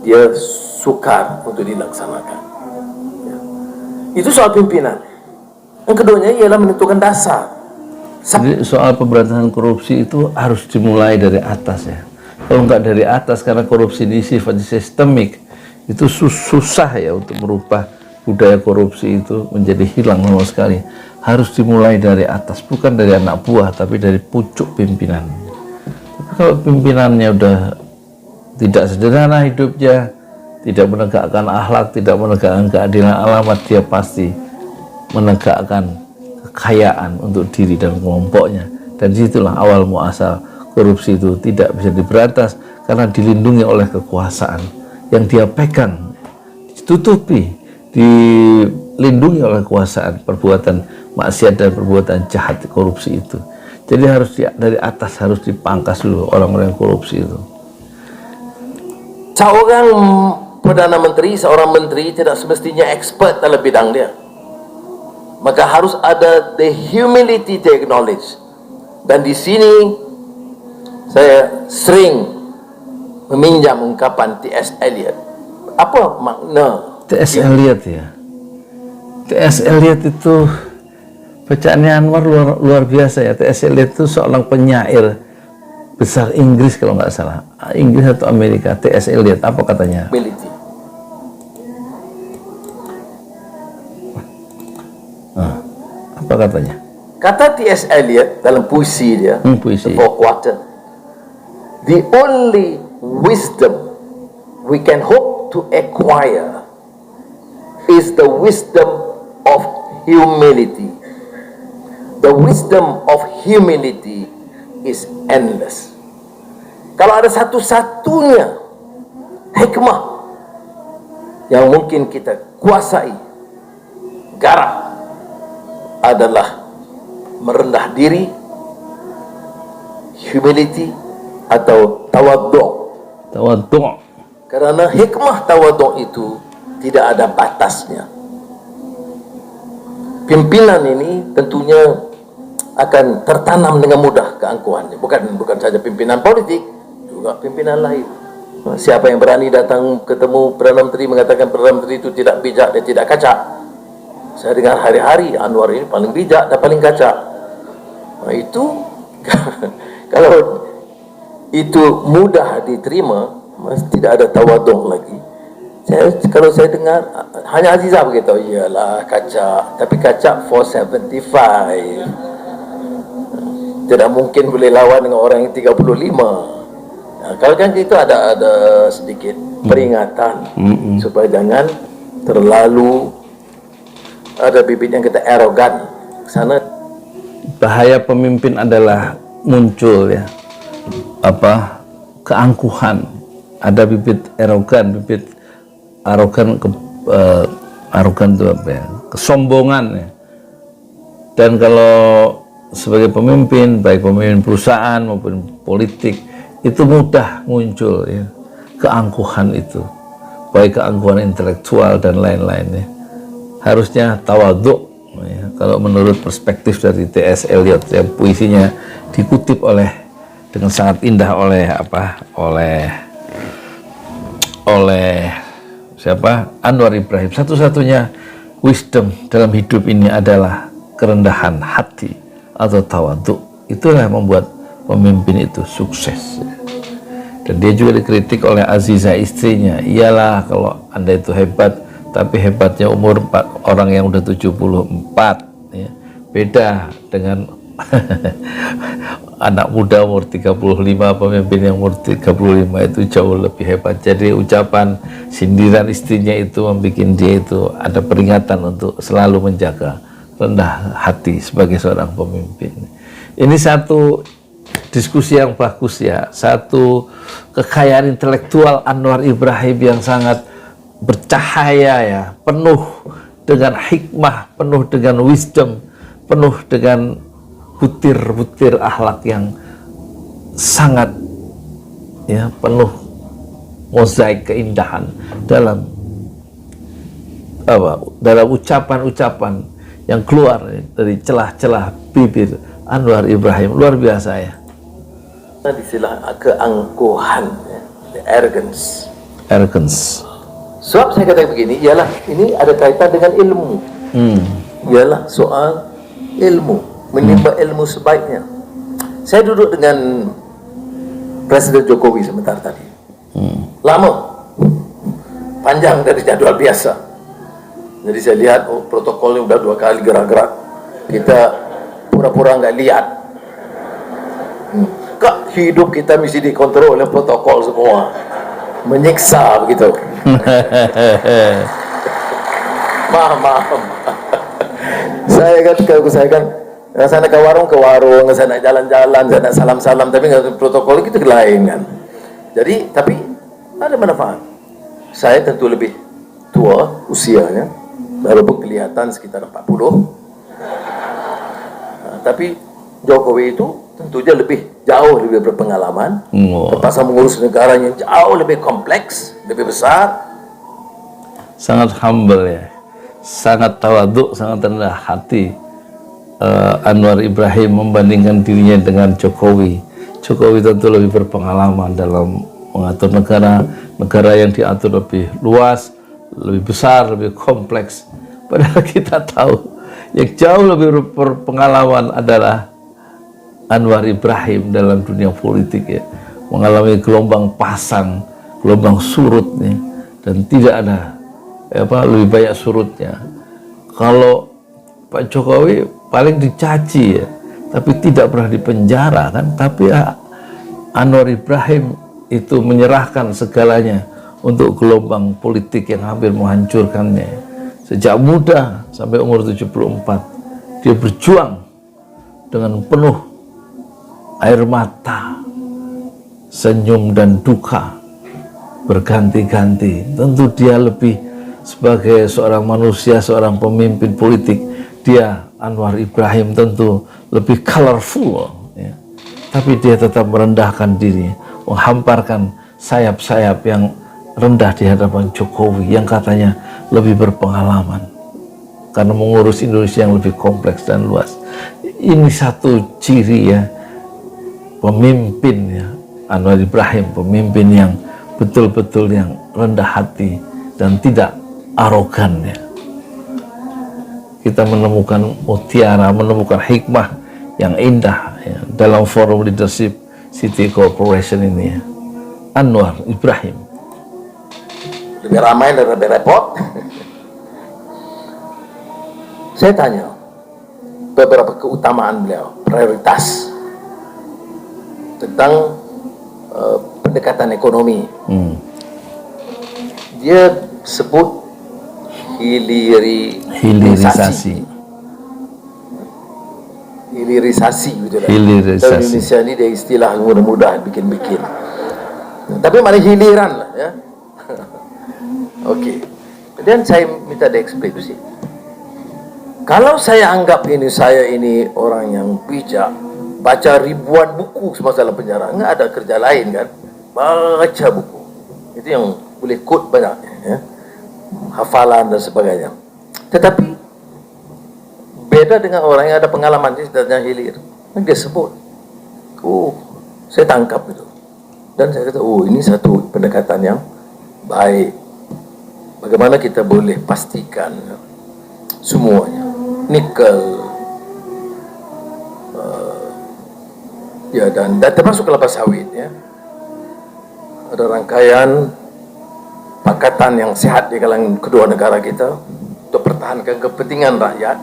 dia sukar untuk dilaksanakan. Ya. Itu soal pimpinan. Yang keduanya ialah menentukan dasar. Jadi soal pemberantasan korupsi itu harus dimulai dari atas ya. Kalau nggak dari atas, karena korupsi ini sifatnya sistemik, itu susah ya untuk merubah budaya korupsi itu menjadi hilang sama sekali. Harus dimulai dari atas, bukan dari anak buah, tapi dari pucuk pimpinan. Tapi kalau pimpinannya udah tidak sederhana hidupnya, tidak menegakkan akhlak, tidak menegakkan keadilan alamat, dia pasti menegakkan kekayaan untuk diri dan kelompoknya. Dan disitulah awal muasal korupsi itu tidak bisa diberantas, karena dilindungi oleh kekuasaan yang dia pegang, ditutupi, dilindungi oleh kekuasaan, perbuatan maksiat dan perbuatan jahat korupsi itu. Jadi harus dari atas, harus dipangkas dulu orang-orang yang korupsi itu. Seorang Perdana Menteri, seorang menteri tidak semestinya expert dalam bidang dia. Maka harus ada the humility to acknowledge. Dan di sini saya sering meminjam ungkapan T.S. Eliot. Apa makna T.S. Eliot ya. T.S. Eliot itu bacaannya Anwar luar biasa ya. T.S. Eliot itu seorang penyair besar Inggris kalau nggak salah. Inggris atau Amerika. T.S. Eliot apa katanya? humility? Apa katanya? Kata T.S. Eliot dalam puisi dia, Puisi. The Four Quarter, the only wisdom we can hope to acquire is the wisdom of humility. The wisdom of humility is endless. Kalau ada satu-satunya hikmah yang mungkin kita kuasai, garap, adalah merendah diri, humility atau tawadhu'. Tawadhu'. Karena hikmah tawadhu' itu tidak ada batasnya. Pimpinan ini tentunya akan tertanam dengan mudah keangkuhannya. Bukan saja pimpinan politik, juga pimpinan lain. Siapa yang berani datang ketemu Perdana Menteri mengatakan Perdana Menteri itu tidak bijak dan tidak kacak? Saya dengar hari-hari Anwar ini paling bijak dan paling kacak. Nah, itu kalau itu mudah diterima, tidak ada tawadhu lagi. Kalau saya dengar hanya Azizah begitu, iyalah kacak, tapi kacak 475. Tidak mungkin boleh lawan dengan orang yang 35. Nah, kalau kan itu ada sedikit peringatan supaya jangan terlalu ada bibit yang kita arogan sana. Bahaya pemimpin adalah muncul ya keangkuhan, ada bibit arogan itu apa ya, kesombongan ya. Dan kalau sebagai pemimpin, baik pemimpin perusahaan maupun politik, itu mudah muncul ya keangkuhan itu, baik keangkuhan intelektual dan lain-lainnya. Harusnya tawadhu ya, kalau menurut perspektif dari T.S. Eliot yang puisinya dikutip dengan sangat indah oleh siapa? Anwar Ibrahim. Satu-satunya wisdom dalam hidup ini adalah kerendahan hati atau tawadhu. Itulah yang membuat pemimpin itu sukses. Dan dia juga dikritik oleh Azizah istrinya. Iyalah kalau Anda itu hebat, tapi hebatnya umur orang yang udah 74 ya. Beda dengan anak muda umur 35, pemimpin yang umur 35 itu jauh lebih hebat. Jadi ucapan sindiran istrinya itu membuat dia itu ada peringatan untuk selalu menjaga rendah hati sebagai seorang pemimpin. Ini satu diskusi yang bagus ya, satu kekayaan intelektual Anwar Ibrahim yang sangat bercahaya ya, penuh dengan hikmah, penuh dengan wisdom, penuh dengan butir-butir akhlak yang sangat ya penuh mozaik keindahan dalam ucapan-ucapan yang keluar dari celah-celah bibir Anwar Ibrahim. Luar biasa ya. Istilah keangkuhan, ya, the arrogance. Sebab saya katakan begini, ialah ini ada kaitan dengan ilmu. Ialah soal ilmu, menimba ilmu sebaiknya. Saya duduk dengan Presiden Jokowi sebentar tadi. Lama, panjang dari jadwal biasa. Jadi saya lihat protokolnya udah 2 kali gerak-gerak. Kita pura-pura nggak lihat. Kak, hidup kita mesti dikontrol oleh protokol semua. Menyiksa begitu. Maaf. Saya kan saya nak ke warung, saya nak jalan-jalan, saya nak salam-salam, tapi nggak protokol itu lain kan. Jadi, tapi ada manfaat. Saya tentu lebih tua usianya, walaupun kelihatan sekitar 40. Tapi Jokowi itu tentunya jauh lebih berpengalaman, terpaksa mengurus negara yang jauh lebih kompleks, lebih besar. Sangat humble ya, sangat tawaduk, sangat rendah hati. Anwar Ibrahim membandingkan dirinya dengan Jokowi. Jokowi tentu lebih berpengalaman dalam mengatur negara yang diatur lebih luas, lebih besar, lebih kompleks. Padahal kita tahu yang jauh lebih berpengalaman adalah Anwar Ibrahim dalam dunia politik ya, mengalami gelombang pasang, gelombang surut ya, dan tidak ada lebih banyak surutnya. Kalau Pak Jokowi paling dicaci ya, tapi tidak pernah dipenjara kan. Tapi Anwar Ibrahim itu menyerahkan segalanya untuk gelombang politik yang hampir menghancurkannya. Sejak muda sampai umur 74 dia berjuang dengan penuh air mata, senyum dan duka berganti-ganti. Tentu dia lebih sebagai seorang manusia, seorang pemimpin politik, dia Anwar Ibrahim tentu lebih colorful ya. Tapi dia tetap merendahkan diri, menghamparkan sayap-sayap yang rendah di hadapan Jokowi yang katanya lebih berpengalaman karena mengurus Indonesia yang lebih kompleks dan luas. Ini satu ciri ya pemimpin ya, Anwar Ibrahim, pemimpin yang betul-betul yang rendah hati dan tidak arogan ya. Kita menemukan mutiara, menemukan hikmah yang indah ya, dalam forum leadership City Corporation ini ya. Anwar Ibrahim lebih ramai dan lebih repot. Saya tanya beberapa keutamaan beliau, prioritas tentang pendekatan ekonomi. Dia sebut hilirisasi gitu lah. Dalam Indonesia ini dia istilah mudah-mudahan bikin-bikin. Tapi mana hiliran lah ya. Okey. Kemudian saya minta dia explain tu sih. Kalau saya anggap saya ini orang yang bijak, baca ribuan buku semasa dalam penjara, enggak ada kerja lain kan, baca buku. Itu yang boleh quote banyak ya. Hafalan dan sebagainya. Tetapi beda dengan orang yang ada pengalaman di sekitarnya hilir. Dia sebut, saya tangkap itu. Dan saya kata, ini satu pendekatan yang baik. Bagaimana kita boleh pastikan semuanya, nikel, ya dan termasuk kelapa sawit ya. Ada rangkaian pakatan yang sehat di kalangan kedua negara kita untuk pertahankan kepentingan rakyat.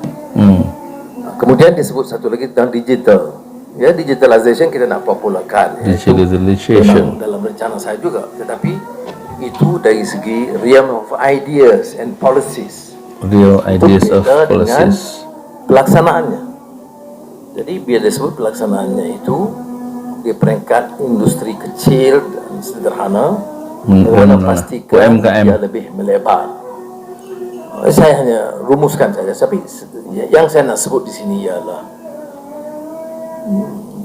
Kemudian disebut satu lagi tentang digital. Ya, digitalization kita nak popularkan. Digitalization dalam rencana saya juga. Tetapi itu dari segi realm of ideas and policies. Real ideas of policies. Pelaksanaannya. Jadi biar disebut pelaksanaannya itu di peringkat industri kecil dan sederhana. Bagaimana pastikan dia lebih melebar. Saya hanya rumuskan saja, tapi yang saya nak sebut di sini ialah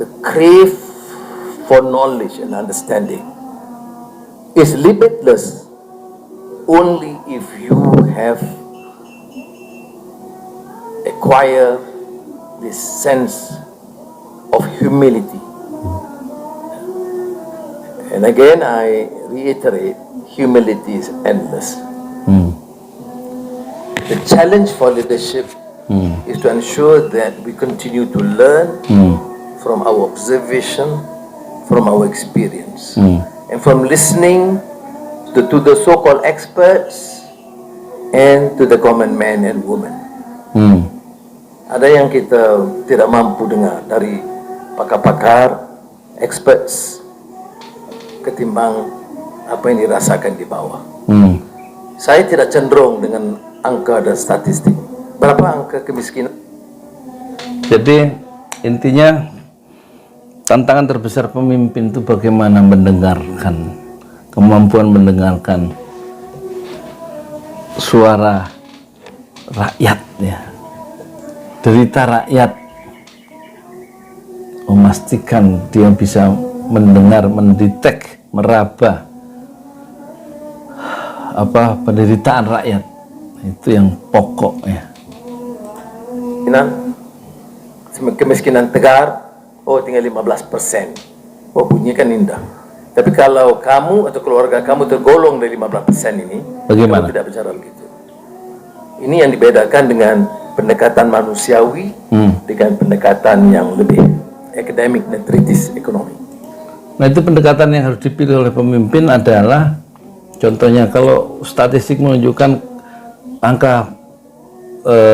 the crave for knowledge and understanding is limitless only if you have acquired this sense of humility. And again, I reiterate, humility is endless. The challenge for leadership is to ensure that we continue to learn from our observation, from our experience, and from listening to the so-called experts and to the common man and woman. Ada yang kita tidak mampu dengar dari pakar-pakar, experts, ketimbang apa yang dirasakan di bawah. Saya tidak cenderung dengan angka dan statistik. Berapa angka kemiskinan? Jadi intinya tantangan terbesar pemimpin itu bagaimana mendengarkan, kemampuan mendengarkan suara rakyat, ya, derita rakyat, memastikan dia bisa mendengar, mendetek, meraba apa penderitaan rakyat. Itu yang pokok, ya. Kemiskinan Tegar, oh tinggal 15%. Oh, bunyi kan indah. Tapi kalau kamu atau keluarga kamu tergolong dari 15% ini, bagaimana? Kamu tidak bicara begitu. Ini yang dibedakan dengan pendekatan manusiawi dengan pendekatan yang lebih akademik dan kritis ekonomi. Nah, itu pendekatan yang harus dipilih oleh pemimpin adalah, contohnya kalau statistik menunjukkan angka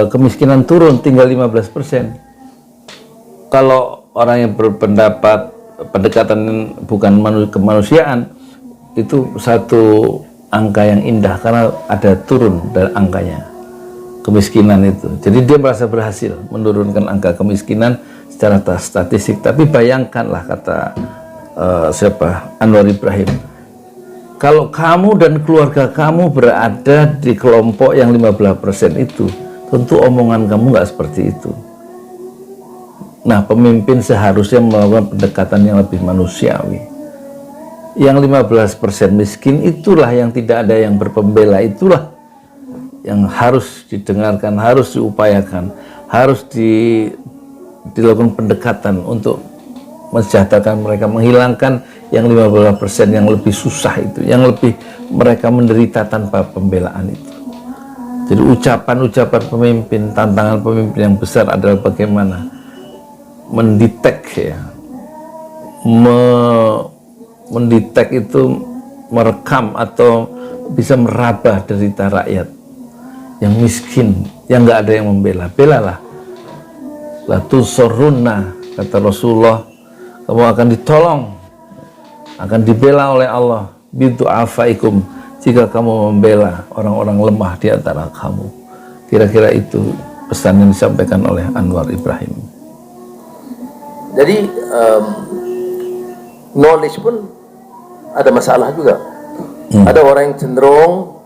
kemiskinan turun tinggal 15%. Kalau orang yang berpendapat pendekatan bukan kemanusiaan, itu satu angka yang indah karena ada turun dari angkanya kemiskinan itu. Jadi dia merasa berhasil menurunkan angka kemiskinan secara statistik. Tapi bayangkanlah, kata Anwar Ibrahim, kalau kamu dan keluarga kamu berada di kelompok yang 15% itu, tentu omongan kamu nggak seperti itu. Nah, pemimpin seharusnya melakukan pendekatan yang lebih manusiawi. Yang 15% miskin itulah yang tidak ada yang berpembela, itulah yang harus didengarkan, harus diupayakan, harus dilakukan pendekatan untuk mensejahterakan mereka, menghilangkan yang 15% yang lebih susah itu, yang lebih mereka menderita tanpa pembelaan itu. Jadi ucapan-ucapan pemimpin, tantangan pemimpin yang besar adalah bagaimana mendetek, ya, mendetek itu, merekam atau bisa meraba derita rakyat yang miskin, yang nggak ada yang membela. Belalah, la tunsurunna, kata Rasulullah, kamu akan ditolong, akan dibela oleh Allah, bidu'afaikum, jika kamu membela orang-orang lemah di antara kamu. Kira-kira itu pesan yang disampaikan oleh Anwar Ibrahim. Jadi knowledge pun ada masalah juga. Ada orang yang cenderung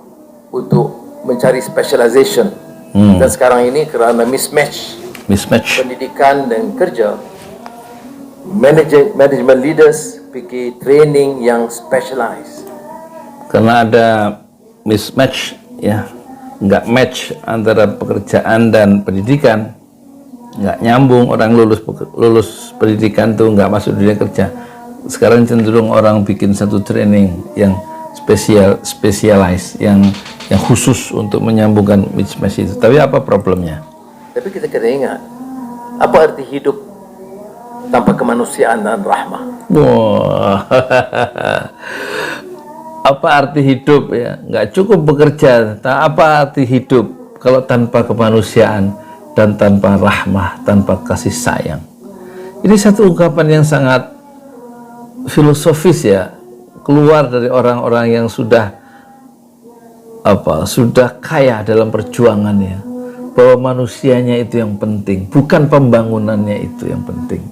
untuk mencari specialization, dan sekarang ini karena mismatch pendidikan dan kerja, management leaders pergi training yang specialized. Karena ada mismatch, ya, nggak match antara pekerjaan dan pendidikan, nggak nyambung. Orang lulus pendidikan tuh nggak masuk dunia kerja. Sekarang cenderung orang bikin satu training yang spesialis, yang khusus untuk menyambungkan mismatch itu. Tapi apa problemnya? Tapi kita kena ingat, apa arti hidup tanpa kemanusiaan dan rahmah? Wah, apa arti hidup, ya? Nggak cukup bekerja. Apa arti hidup kalau tanpa kemanusiaan dan tanpa rahmah, tanpa kasih sayang? Ini satu ungkapan yang sangat filosofis, ya, keluar dari orang-orang yang sudah kaya dalam perjuangannya, bahwa manusianya itu yang penting, bukan pembangunannya itu yang penting,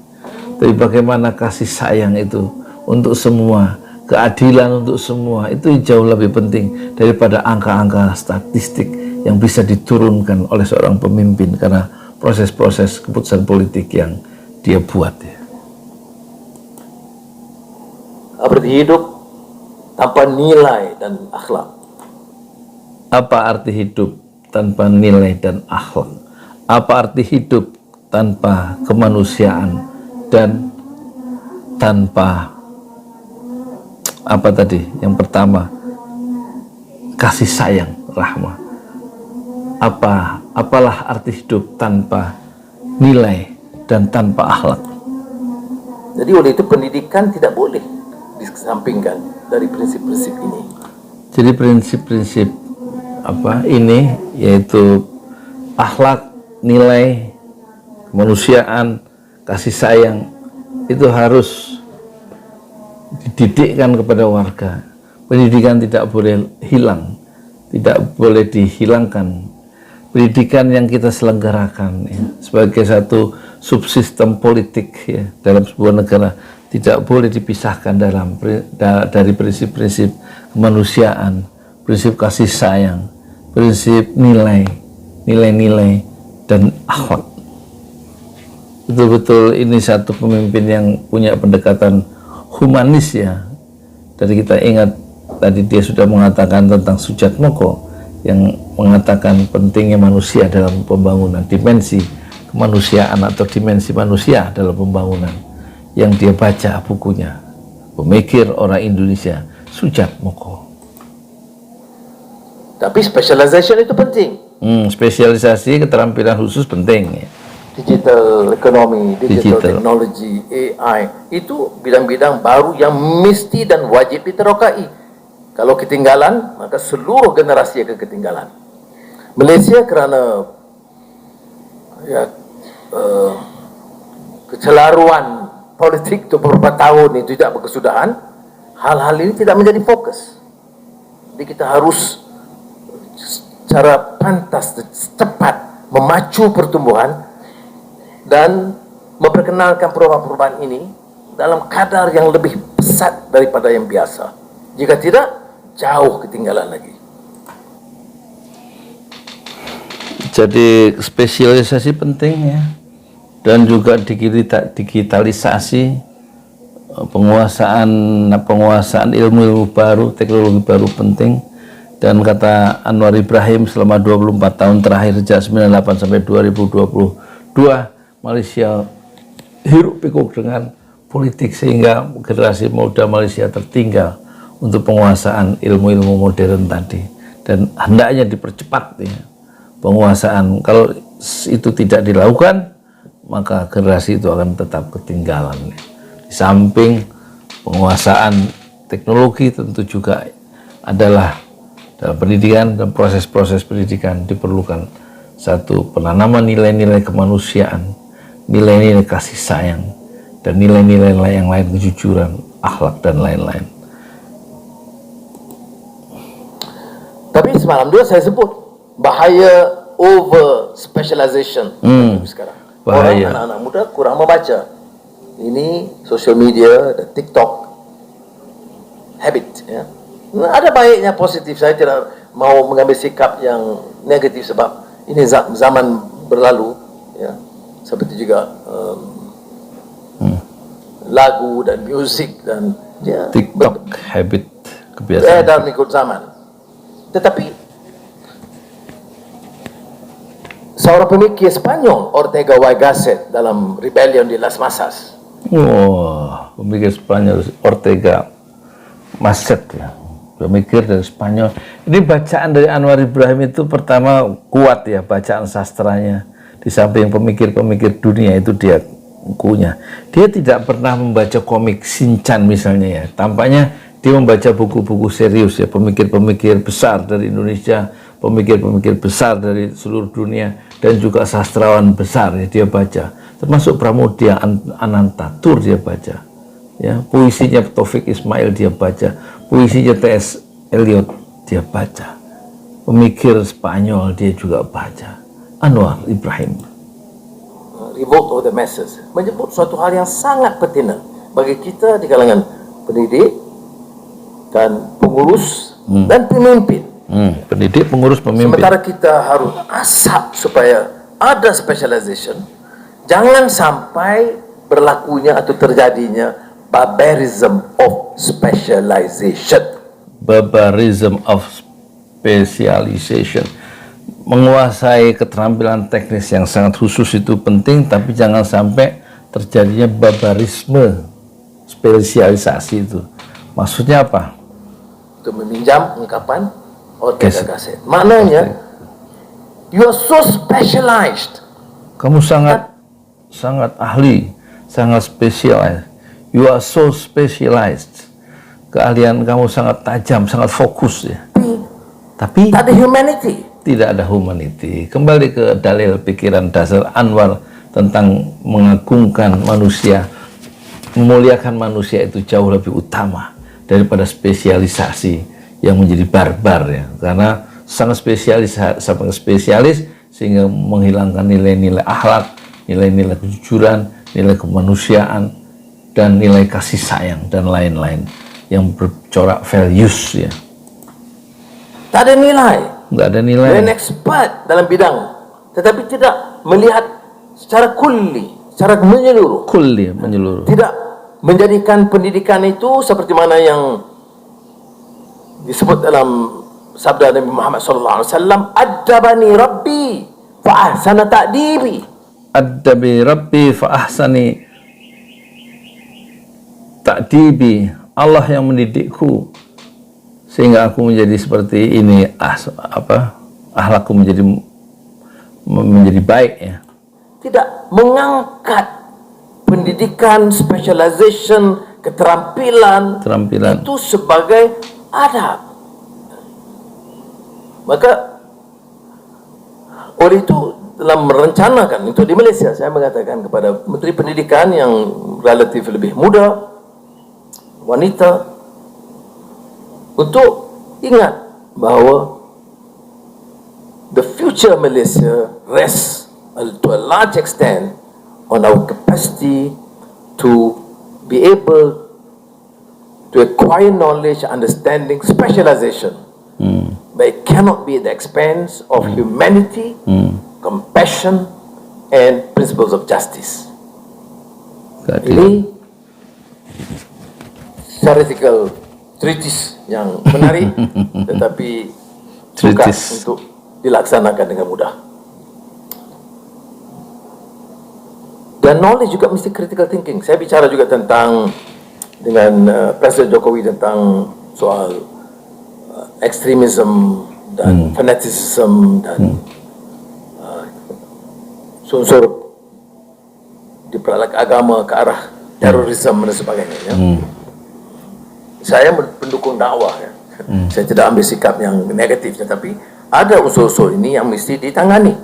tapi bagaimana kasih sayang itu untuk semua keadilan untuk semua, itu jauh lebih penting daripada angka-angka statistik yang bisa diturunkan oleh seorang pemimpin karena proses-proses keputusan politik yang dia buat ya. Berarti hidup tanpa nilai dan akhlak. Apa arti hidup tanpa nilai dan akhlak? Apa arti hidup tanpa kemanusiaan dan tanpa apa tadi? Yang pertama, kasih sayang, rahmah. Apalah arti hidup tanpa nilai dan tanpa akhlak? Jadi oleh itu pendidikan tidak boleh disampingkan dari prinsip-prinsip ini. Jadi prinsip-prinsip apa ini, yaitu akhlak, nilai, kemanusiaan, kasih sayang, itu harus dididikkan kepada warga. Pendidikan tidak boleh hilang, tidak boleh dihilangkan. Pendidikan yang kita selenggarakan ya, sebagai satu subsistem politik ya, dalam sebuah negara tidak boleh dipisahkan dari prinsip-prinsip kemanusiaan, prinsip kasih sayang, prinsip nilai-nilai dan akhlak. Betul-betul ini satu pemimpin yang punya pendekatan humanis ya. Dari kita ingat tadi dia sudah mengatakan tentang Sujatmoko yang mengatakan pentingnya manusia dalam pembangunan, dimensi kemanusiaan atau dimensi manusia dalam pembangunan, yang dia baca bukunya, pemikir orang Indonesia, Sujatmoko. Tapi specialization itu penting. Spesialisasi keterampilan khusus penting ya. Digital ekonomi, digital technology, AI, itu bidang-bidang baru yang mesti dan wajib diterokai. Kalau ketinggalan, maka seluruh generasi akan ketinggalan. Malaysia kerana ya, kecelaruan politik itu beberapa tahun itu tidak berkesudahan, hal-hal ini tidak menjadi fokus. Jadi kita harus secara pantas, cepat memacu pertumbuhan dan memperkenalkan perubahan-perubahan ini dalam kadar yang lebih pesat daripada yang biasa. Jika tidak, jauh ketinggalan lagi. Jadi spesialisasi penting ya, dan juga digitalisasi, penguasaan ilmu baru, teknologi baru penting. Dan kata Anwar Ibrahim, selama 24 tahun terakhir sejak 98 sampai 2022 Malaysia hiruk pikuk dengan politik sehingga generasi muda Malaysia tertinggal untuk penguasaan ilmu-ilmu modern tadi, dan hendaknya dipercepat ya penguasaan. Kalau itu tidak dilakukan, maka generasi itu akan tetap ketinggalan ya. Di samping penguasaan teknologi, tentu juga adalah dalam pendidikan dan proses-proses pendidikan diperlukan satu penanaman nilai-nilai kemanusiaan, nilai-nilai kasih sayang, dan nilai-nilai yang lain, kejujuran, akhlak, dan lain-lain. Tapi semalam juga saya sebut bahaya over specialization sekarang. Bahaya. Orang anak-anak muda kurang membaca. Ini social media dan TikTok habit ya. Nah, ada baiknya positif. Saya tidak mau mengambil sikap yang negatif sebab ini zaman berlalu ya. Seperti juga lagu dan musik dan ya, TikTok habit, kebiasaan. dalam ikut zaman. Tetapi seorang pemikir Spanyol, Ortega y Gasset, dalam Rebellion de las Masas. Pemikir Spanyol Ortega Masset ya, pemikir dari Spanyol. Ini bacaan dari Anwar Ibrahim itu pertama kuat ya, bacaan sastranya. Di samping pemikir-pemikir dunia itu dia bukunya. Dia tidak pernah membaca komik Shinchan misalnya ya. Tampaknya dia membaca buku-buku serius ya, pemikir-pemikir besar dari Indonesia, pemikir-pemikir besar dari seluruh dunia, dan juga sastrawan besar ya dia baca. Termasuk Pramudia Anantatur dia baca. Ya, puisinya Taufik Ismail dia baca, puisinya T.S. Eliot dia baca. Pemikir Spanyol dia juga baca. Anwar Ibrahim. Revolt of the Masses menyebut suatu hal yang sangat pertinah bagi kita di kalangan pendidik, dan pengurus dan pemimpin. Pendidik, pengurus, pemimpin. Sementara kita harus asap supaya ada specialization, jangan sampai berlakunya atau terjadinya barbarism of specialization. Barbarism of specialization. Menguasai keterampilan teknis yang sangat khusus itu penting, tapi jangan sampai terjadinya barbarisme spesialisasi itu. Maksudnya apa? Untuk meminjam ungkapan Ortega Gasset. Maknanya, you are so specialized. Kamu sangat ahli, sangat spesialis. You are so specialized. Keahlian kamu sangat tajam, sangat fokus ya. Tapi tak ada humanity. Tidak ada humanity. Kembali ke dalil pikiran dasar Anwar tentang mengagungkan manusia, memuliakan manusia itu jauh lebih utama daripada spesialisasi yang menjadi barbar ya. Karena sangat spesialis sehingga menghilangkan nilai-nilai akhlak, nilai-nilai kejujuran, nilai kemanusiaan, dan nilai kasih sayang dan lain-lain yang bercorak values ya. Tak ada nilai. Nggak ada nilai. Dia expert dalam bidang, tetapi tidak melihat secara kulli, secara menyeluruh. Kulli, menyeluruh. Tidak menjadikan pendidikan itu seperti mana yang disebut dalam sabda Nabi Muhammad SAW, "Adabani Rabbi fa ahsana ta'dibi." Adabi Rabbi fa ahsani ta'dibi. Allah yang mendidikku sehingga aku menjadi seperti ini, akhlakku menjadi baik ya. Tidak mengangkat pendidikan, specialization, keterampilan itu sebagai adab. Maka oleh itu dalam merencanakan untuk di Malaysia, saya mengatakan kepada Menteri Pendidikan yang relatif lebih muda, wanita, untuk ingat bahawa the future Malaysia rests to a large extent on our capacity to be able to acquire knowledge, understanding, specialization. But it cannot be at the expense of humanity, compassion, and principles of justice. Ini theoretical treatise yang menarik, tetapi sukar untuk dilaksanakan dengan mudah. Dan knowledge juga mesti critical thinking. Saya bicara juga tentang dengan Presiden Jokowi tentang soal ekstremisme dan fanaticism dan unsur diperalat agama ke arah terorisme dan sebagainya ya. Saya pendukung dakwah ya. Saya tidak ambil sikap yang negatif, tetapi ada unsur-unsur ini yang mesti ditangani.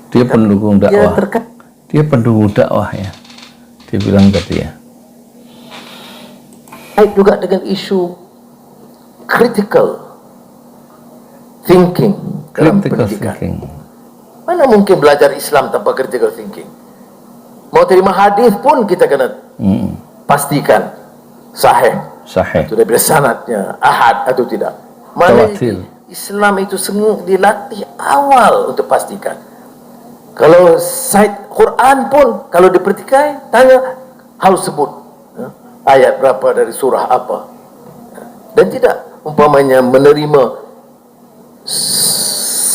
Dia pendukung dakwah. Dia pendukung dakwah ya. Dia bilang tadi ya. Baik juga dengan isu critical thinking dalam pendidikan. Mana mungkin belajar Islam tanpa critical thinking? Mau terima hadis pun kita kena pastikan sahih itu daripada sanadnya ahad atau tidak. Mana Islam itu semua dilatih awal untuk pastikan. Kalau site Quran pun kalau dipertikai tanya harus sebut ayat berapa dari surah apa, dan tidak umpamanya menerima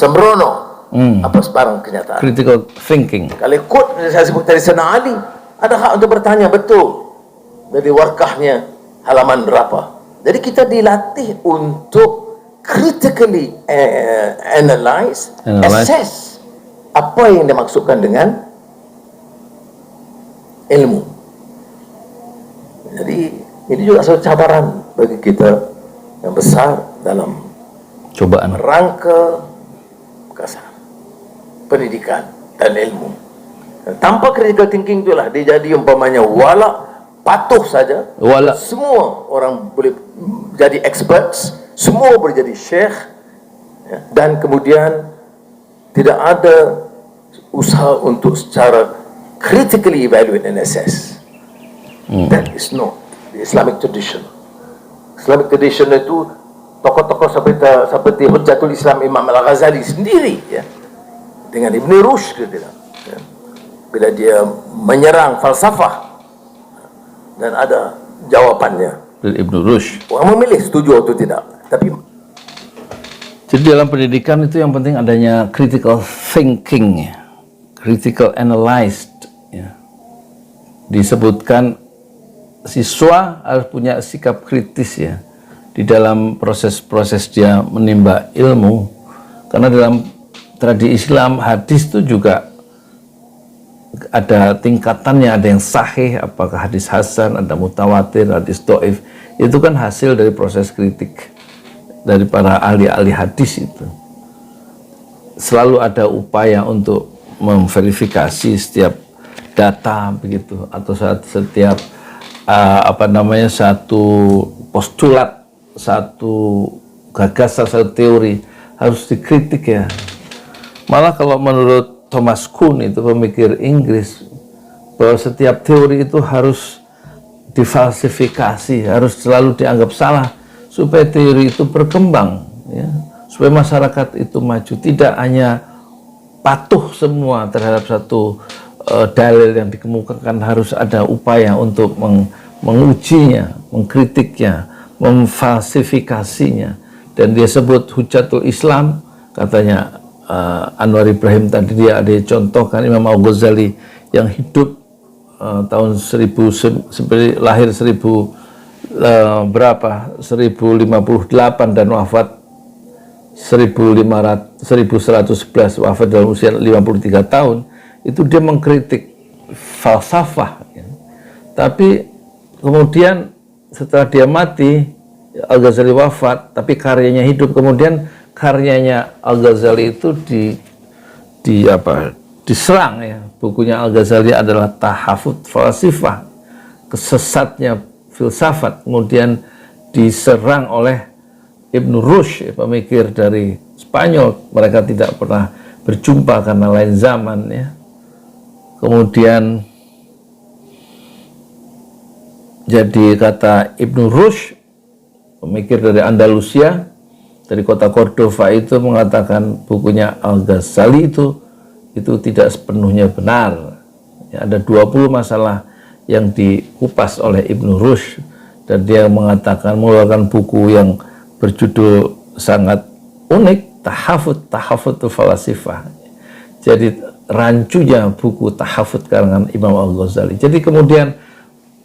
sembrono apa sebarang kenyataan. Critical thinking. Kalau quote saya sebut dari Sayyidina Ali, ada hak untuk bertanya betul dari warkahnya halaman berapa. Jadi kita dilatih untuk critically analyze, assess apa yang dimaksudkan dengan ilmu. Jadi ini juga satu cabaran bagi kita yang besar dalam cobaan rangka pendidikan dan ilmu. Tanpa critical thinking itulah dia jadi umpamanya wala patuh saja. Wala. Semua orang boleh jadi experts, semua boleh jadi syekh, ya, dan kemudian tidak ada usaha untuk secara critically evaluate and assess. That is not the Islamic tradition. Islamic tradition itu tokoh-tokoh seperti Hujjatul Islam Imam Al-Ghazali sendiri, ya, dengan Ibn Rushd gitu, ya. Bila dia menyerang falsafah dan ada jawabannya dari Ibn Rushd. orang memilih setuju atau tidak, tapi Jadi dalam pendidikan itu yang penting adanya critical thinking, ya, critical analyzed. Ya. Disebutkan siswa harus punya sikap kritis, ya, di dalam proses-proses dia menimba ilmu. Karena dalam tradisi Islam hadis itu juga ada tingkatannya, ada yang sahih, apakah hadis hasan, ada mutawatir, hadis dhaif. Itu kan hasil dari proses kritik dari para ahli-ahli hadis itu. Selalu ada upaya untuk memverifikasi setiap data begitu, atau setiap satu postulat, satu gagasan, satu teori harus dikritik, ya. Malah kalau menurut Thomas Kuhn, itu pemikir Inggris, bahwa setiap teori itu harus difalsifikasi, harus selalu dianggap salah supaya teori itu berkembang, ya, supaya masyarakat itu maju, tidak hanya patuh semua terhadap satu dalil yang dikemukakan, harus ada upaya untuk mengujinya, mengkritiknya, memfalsifikasinya. Dan dia sebut Hujjatul Islam, katanya Anwar Ibrahim tadi, dia ada contohkan Imam Al-Ghazali yang hidup tahun 1000, lahir 1058 dan wafat 1111, wafat dalam usia 53 tahun. Itu dia mengkritik falsafah, ya. Tapi kemudian setelah dia mati, Al-Ghazali wafat, tapi karyanya hidup. Kemudian karyanya Al-Ghazali itu diserang, ya. Bukunya Al-Ghazali adalah Tahafut Falsifah, kesesatnya filsafat. Kemudian diserang oleh Ibn Rushd, pemikir dari Spanyol. Mereka tidak pernah berjumpa karena lain zaman, ya. Kemudian jadi kata Ibn Rushd, pemikir dari Andalusia, dari kota Cordova, itu mengatakan bukunya Al-Ghazali itu tidak sepenuhnya benar. Ya, ada 20 masalah yang dikupas oleh Ibn Rushd, dan dia mengeluarkan buku yang berjudul sangat unik, Tahafutul Falasifah. Jadi rancunya buku Tahafut karangan Imam Al-Ghazali. Jadi kemudian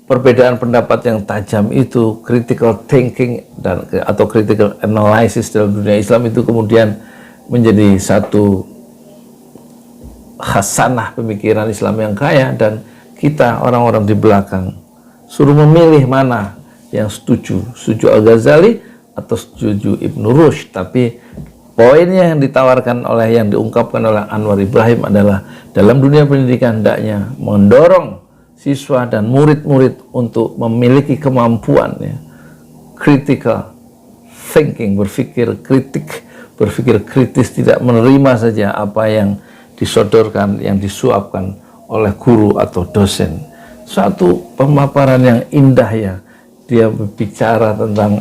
perbedaan pendapat yang tajam itu, critical thinking atau critical analysis dalam dunia Islam itu kemudian menjadi satu khasanah pemikiran Islam yang kaya, dan kita orang-orang di belakang suruh memilih mana yang setuju Al-Ghazali atau setuju Ibn Rushd. Tapi poinnya yang ditawarkan oleh, yang diungkapkan oleh Anwar Ibrahim adalah dalam dunia pendidikan hendaknya mendorong siswa dan murid-murid untuk memiliki kemampuan, ya, critical thinking, berpikir kritis, tidak menerima saja apa yang disodorkan, yang disuapkan oleh guru atau dosen. Suatu pemaparan yang indah, ya. Dia berbicara tentang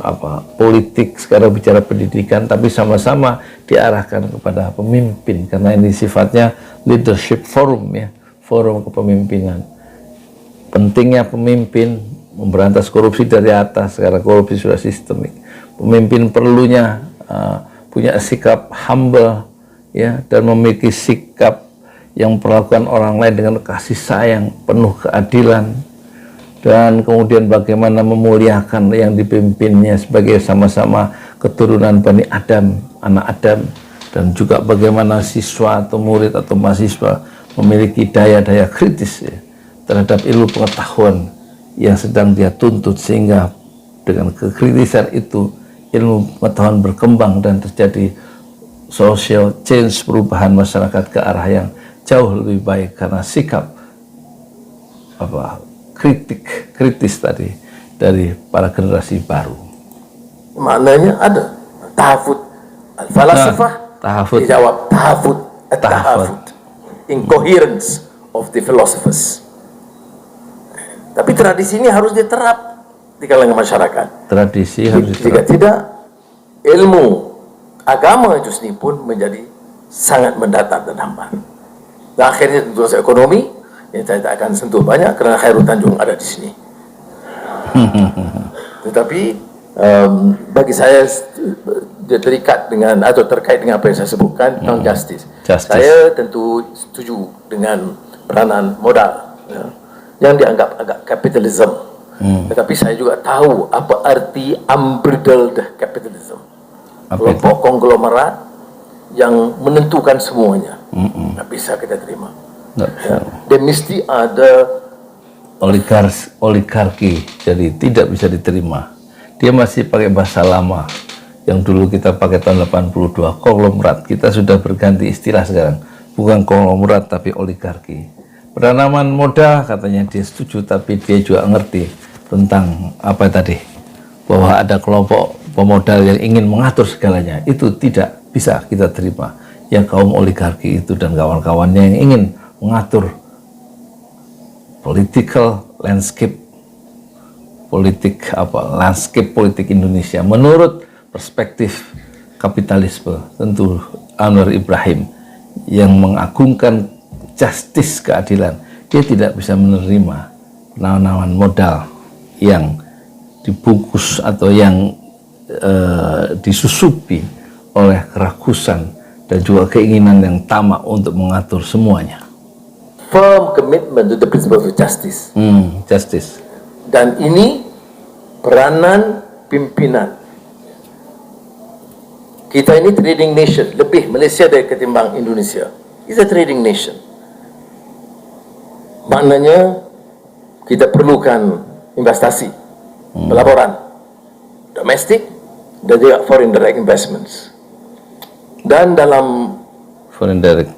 politik, sekarang bicara pendidikan, tapi sama-sama diarahkan kepada pemimpin, karena ini sifatnya leadership forum, ya, forum kepemimpinan. Pentingnya pemimpin memberantas korupsi dari atas, karena korupsi sudah sistemik. Pemimpin perlunya punya sikap humble, ya, dan memiliki sikap yang memperlakukan orang lain dengan kasih sayang, penuh keadilan. Dan kemudian bagaimana memuliakan yang dipimpinnya sebagai sama-sama keturunan Bani Adam, anak Adam. Dan juga bagaimana siswa atau murid atau mahasiswa memiliki daya-daya kritis, ya, terhadap ilmu pengetahuan yang sedang dia tuntut, sehingga dengan kekritisan itu ilmu pengetahuan berkembang dan terjadi social change, perubahan masyarakat ke arah yang jauh lebih baik karena sikap kritis tadi dari para generasi baru. Maknanya ada tahafut al-falasifah, dijawab tahafut incoherence of the philosophers. Tapi tradisi ini harus diterap di kalangan masyarakat. Tradisi harus Jika tidak, ilmu agama itu sendiri pun menjadi sangat mendatar dan hambar. Dan akhirnya tentu saja ekonomi yang saya tak akan sentuh banyak kerana Khairul Tanjung ada di sini. Tetapi bagi saya dia terikat dengan atau terkait dengan apa yang saya sebutkan tentang justice. Saya tentu setuju dengan peranan modal yang dianggap agak kapitalisme. Tetapi saya juga tahu apa arti unbridled capitalism. Kelompok konglomerat yang menentukan semuanya. Tak bisa kita terima. Dia mesti ada oligarki, jadi tidak bisa diterima. Dia masih pakai bahasa lama yang dulu kita pakai tahun 82, konglomerat. Kita sudah berganti istilah sekarang, bukan konglomerat tapi oligarki. Penanaman modal katanya dia setuju, tapi dia juga ngerti tentang apa tadi, bahwa ada kelompok pemodal yang ingin mengatur segalanya. Itu tidak bisa kita terima. Yang kaum oligarki itu dan kawan-kawannya yang ingin mengatur political landscape politik Indonesia menurut perspektif kapitalisme. Tentu Anwar Ibrahim yang mengagungkan justice, keadilan, dia tidak bisa menerima penanaman modal yang dibungkus atau yang disusupi oleh kerakusan dan juga keinginan yang tamak untuk mengatur semuanya. firm commitment to the principle of justice. Justice. Dan ini peranan pimpinan. Kita ini trading nation, lebih Malaysia dari ketimbang Indonesia. It's a trading nation. Maknanya kita perlukan investasi, pelaburan, domestik dan juga foreign direct investments. Dan dalam Foreign direct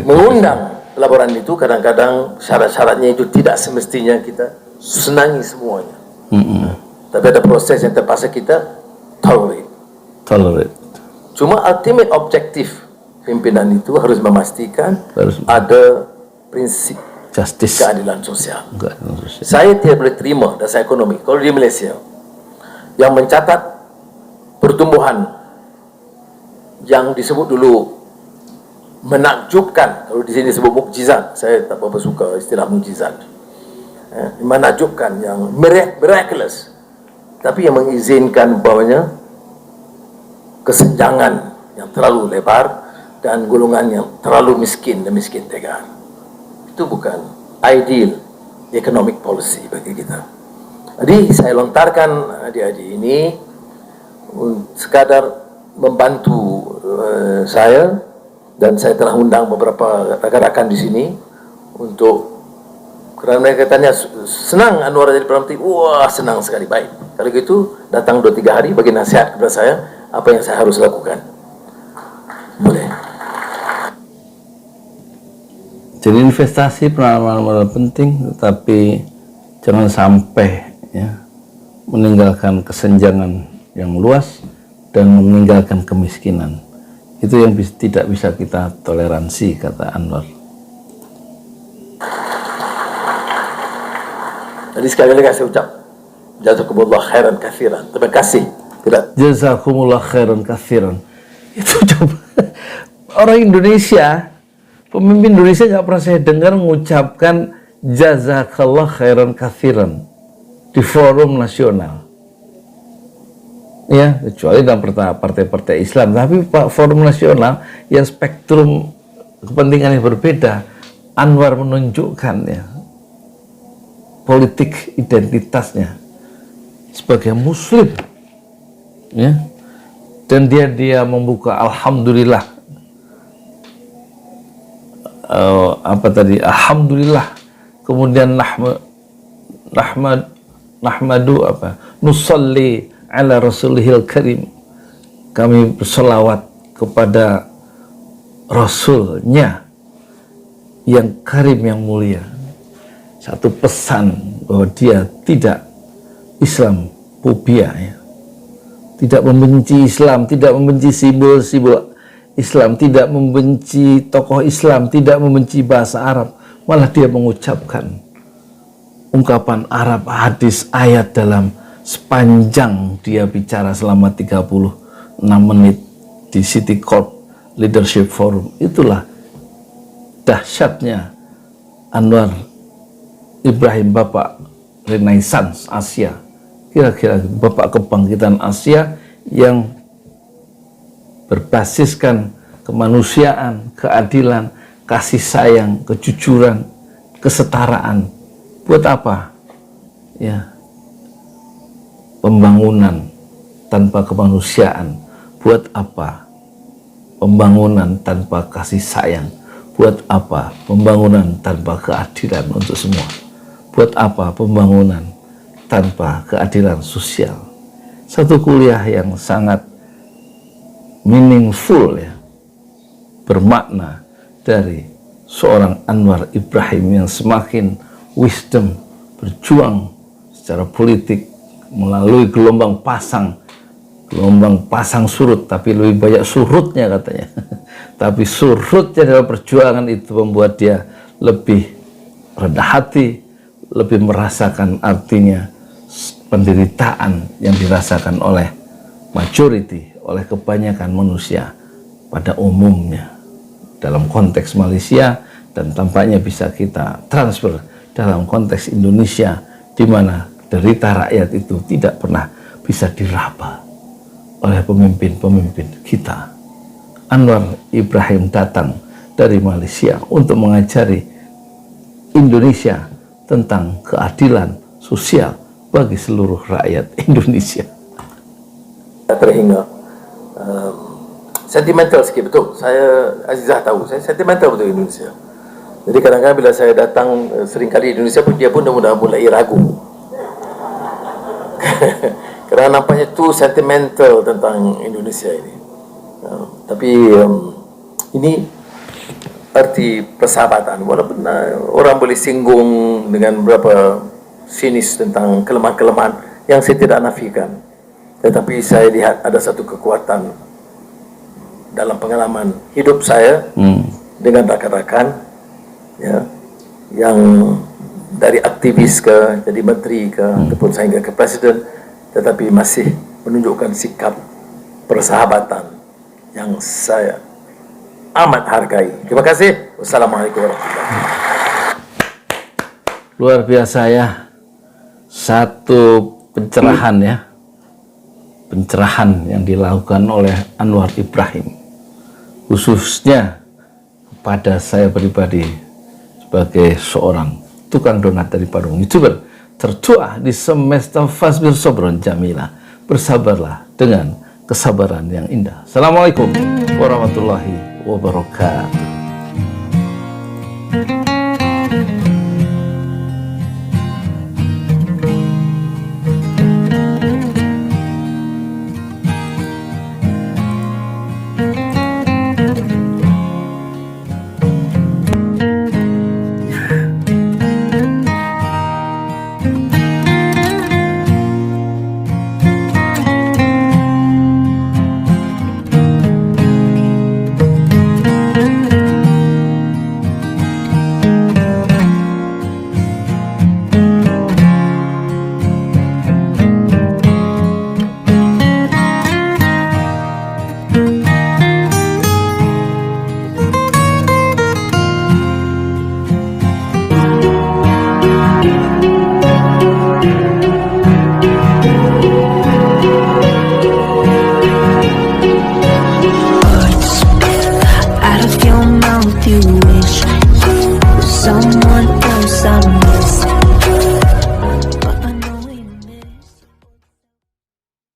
mengundang pelaburan itu kadang-kadang syarat-syaratnya itu tidak semestinya kita senangi semuanya. Tapi ada proses yang terpaksa kita tolerate. Cuma ultimate objektif pimpinan itu harus memastikan ada prinsip justice, keadilan sosial. Saya tidak boleh terima dasar ekonomi kalau di Malaysia yang mencatat pertumbuhan yang disebut dulu menakjubkan, kalau di sini disebut mukjizat, saya tak berapa suka istilah mukjizat, menakjubkan, yang miraculous, tapi yang mengizinkan bawahnya kesenjangan yang terlalu lebar dan golongan yang terlalu miskin dan miskin tegar. Itu bukan ideal economic policy bagi kita. Jadi saya lontarkan adik-adik ini sekadar membantu saya, dan saya telah undang beberapa rakan-rakan di sini untuk, kerana mereka tanya senang Anwar jadi Perdana Menteri. Wah, senang sekali, baik. Kalau gitu datang 2-3 hari bagi nasihat kepada saya apa yang saya harus lakukan. Boleh. Jadi investasi penanaman modal penting, tetapi jangan sampai meninggalkan kesenjangan yang luas dan meninggalkan kemiskinan. Itu yang tidak bisa kita toleransi, kata Anwar. Jadi sekali lagi saya ucap jazakumullah khairan katsiran. Terima kasih. Jazakumullah khairan katsiran. Itu coba orang Indonesia, pemimpin Indonesia nggak pernah saya dengar mengucapkan jazakallah khairan katsiran di forum nasional. Ya, kecuali dalam partai-partai Islam. Tapi Pak forum nasional yang spektrum kepentingan yang berbeda, Anwar menunjukkan politik identitasnya sebagai Muslim, dan dia membuka alhamdulillah, alhamdulillah, kemudian nahmadu nusalli ala rasulihil karim, kami berselawat kepada rasulnya yang karim, yang mulia. Satu pesan bahwa dia tidak Islam fobia, tidak membenci Islam, tidak membenci simbol-simbol Islam, tidak membenci tokoh Islam, tidak membenci bahasa Arab, malah dia mengucapkan ungkapan Arab, hadis, ayat dalam sepanjang dia bicara selama 36 menit di City Corp Leadership Forum. Itulah dahsyatnya Anwar Ibrahim, Bapak Renaissance Asia, kira-kira Bapak Kebangkitan Asia yang berbasiskan kemanusiaan, keadilan, kasih sayang, kejujuran, kesetaraan. Buat apa? Ya, pembangunan tanpa kemanusiaan. Buat apa? Pembangunan tanpa kasih sayang. Buat apa? Pembangunan tanpa keadilan untuk semua. Buat apa? Pembangunan tanpa keadilan sosial. Satu kuliah yang sangat meaningful, ya, bermakna dari seorang Anwar Ibrahim yang semakin wisdom, berjuang secara politik melalui gelombang pasang surut, tapi lebih banyak surutnya katanya. Tapi surutnya dalam perjuangan itu membuat dia lebih rendah hati, lebih merasakan artinya penderitaan yang dirasakan oleh majority, oleh kebanyakan manusia pada umumnya dalam konteks Malaysia, dan tampaknya bisa kita transfer dalam konteks Indonesia, di mana derita rakyat itu tidak pernah bisa diraba oleh pemimpin-pemimpin kita. Anwar Ibrahim datang dari Malaysia untuk mengajari Indonesia tentang keadilan sosial bagi seluruh rakyat Indonesia. Terhingga sentimental sikit, betul. Saya, Azizah tahu, saya sentimental betul Indonesia. Jadi kadang-kadang bila saya datang seringkali di Indonesia pun, dia pun dah mulai ragu. Kerana nampaknya tu sentimental tentang Indonesia ini. Tapi ini arti persahabatan. Walaupun orang boleh singgung dengan berapa sinis tentang kelemahan-kelemahan yang saya tidak nafikan, tetapi saya lihat ada satu kekuatan dalam pengalaman hidup saya dengan rakan-rakan, ya, yang dari aktivis ke jadi menteri ke ataupun sehingga ke presiden, tetapi masih menunjukkan sikap persahabatan yang saya amat hargai. Terima kasih. Wassalamualaikum warahmatullahi wabarakatuh. Luar biasa, ya, satu pencerahan, ya, pencerahan yang dilakukan oleh Anwar Ibrahim, khususnya kepada saya pribadi sebagai seorang tukang donat dari Padang, YouTuber tertua di semesta. Fasbir sobron jamila, bersabarlah dengan kesabaran yang indah. Assalamualaikum warahmatullahi wabarakatuh.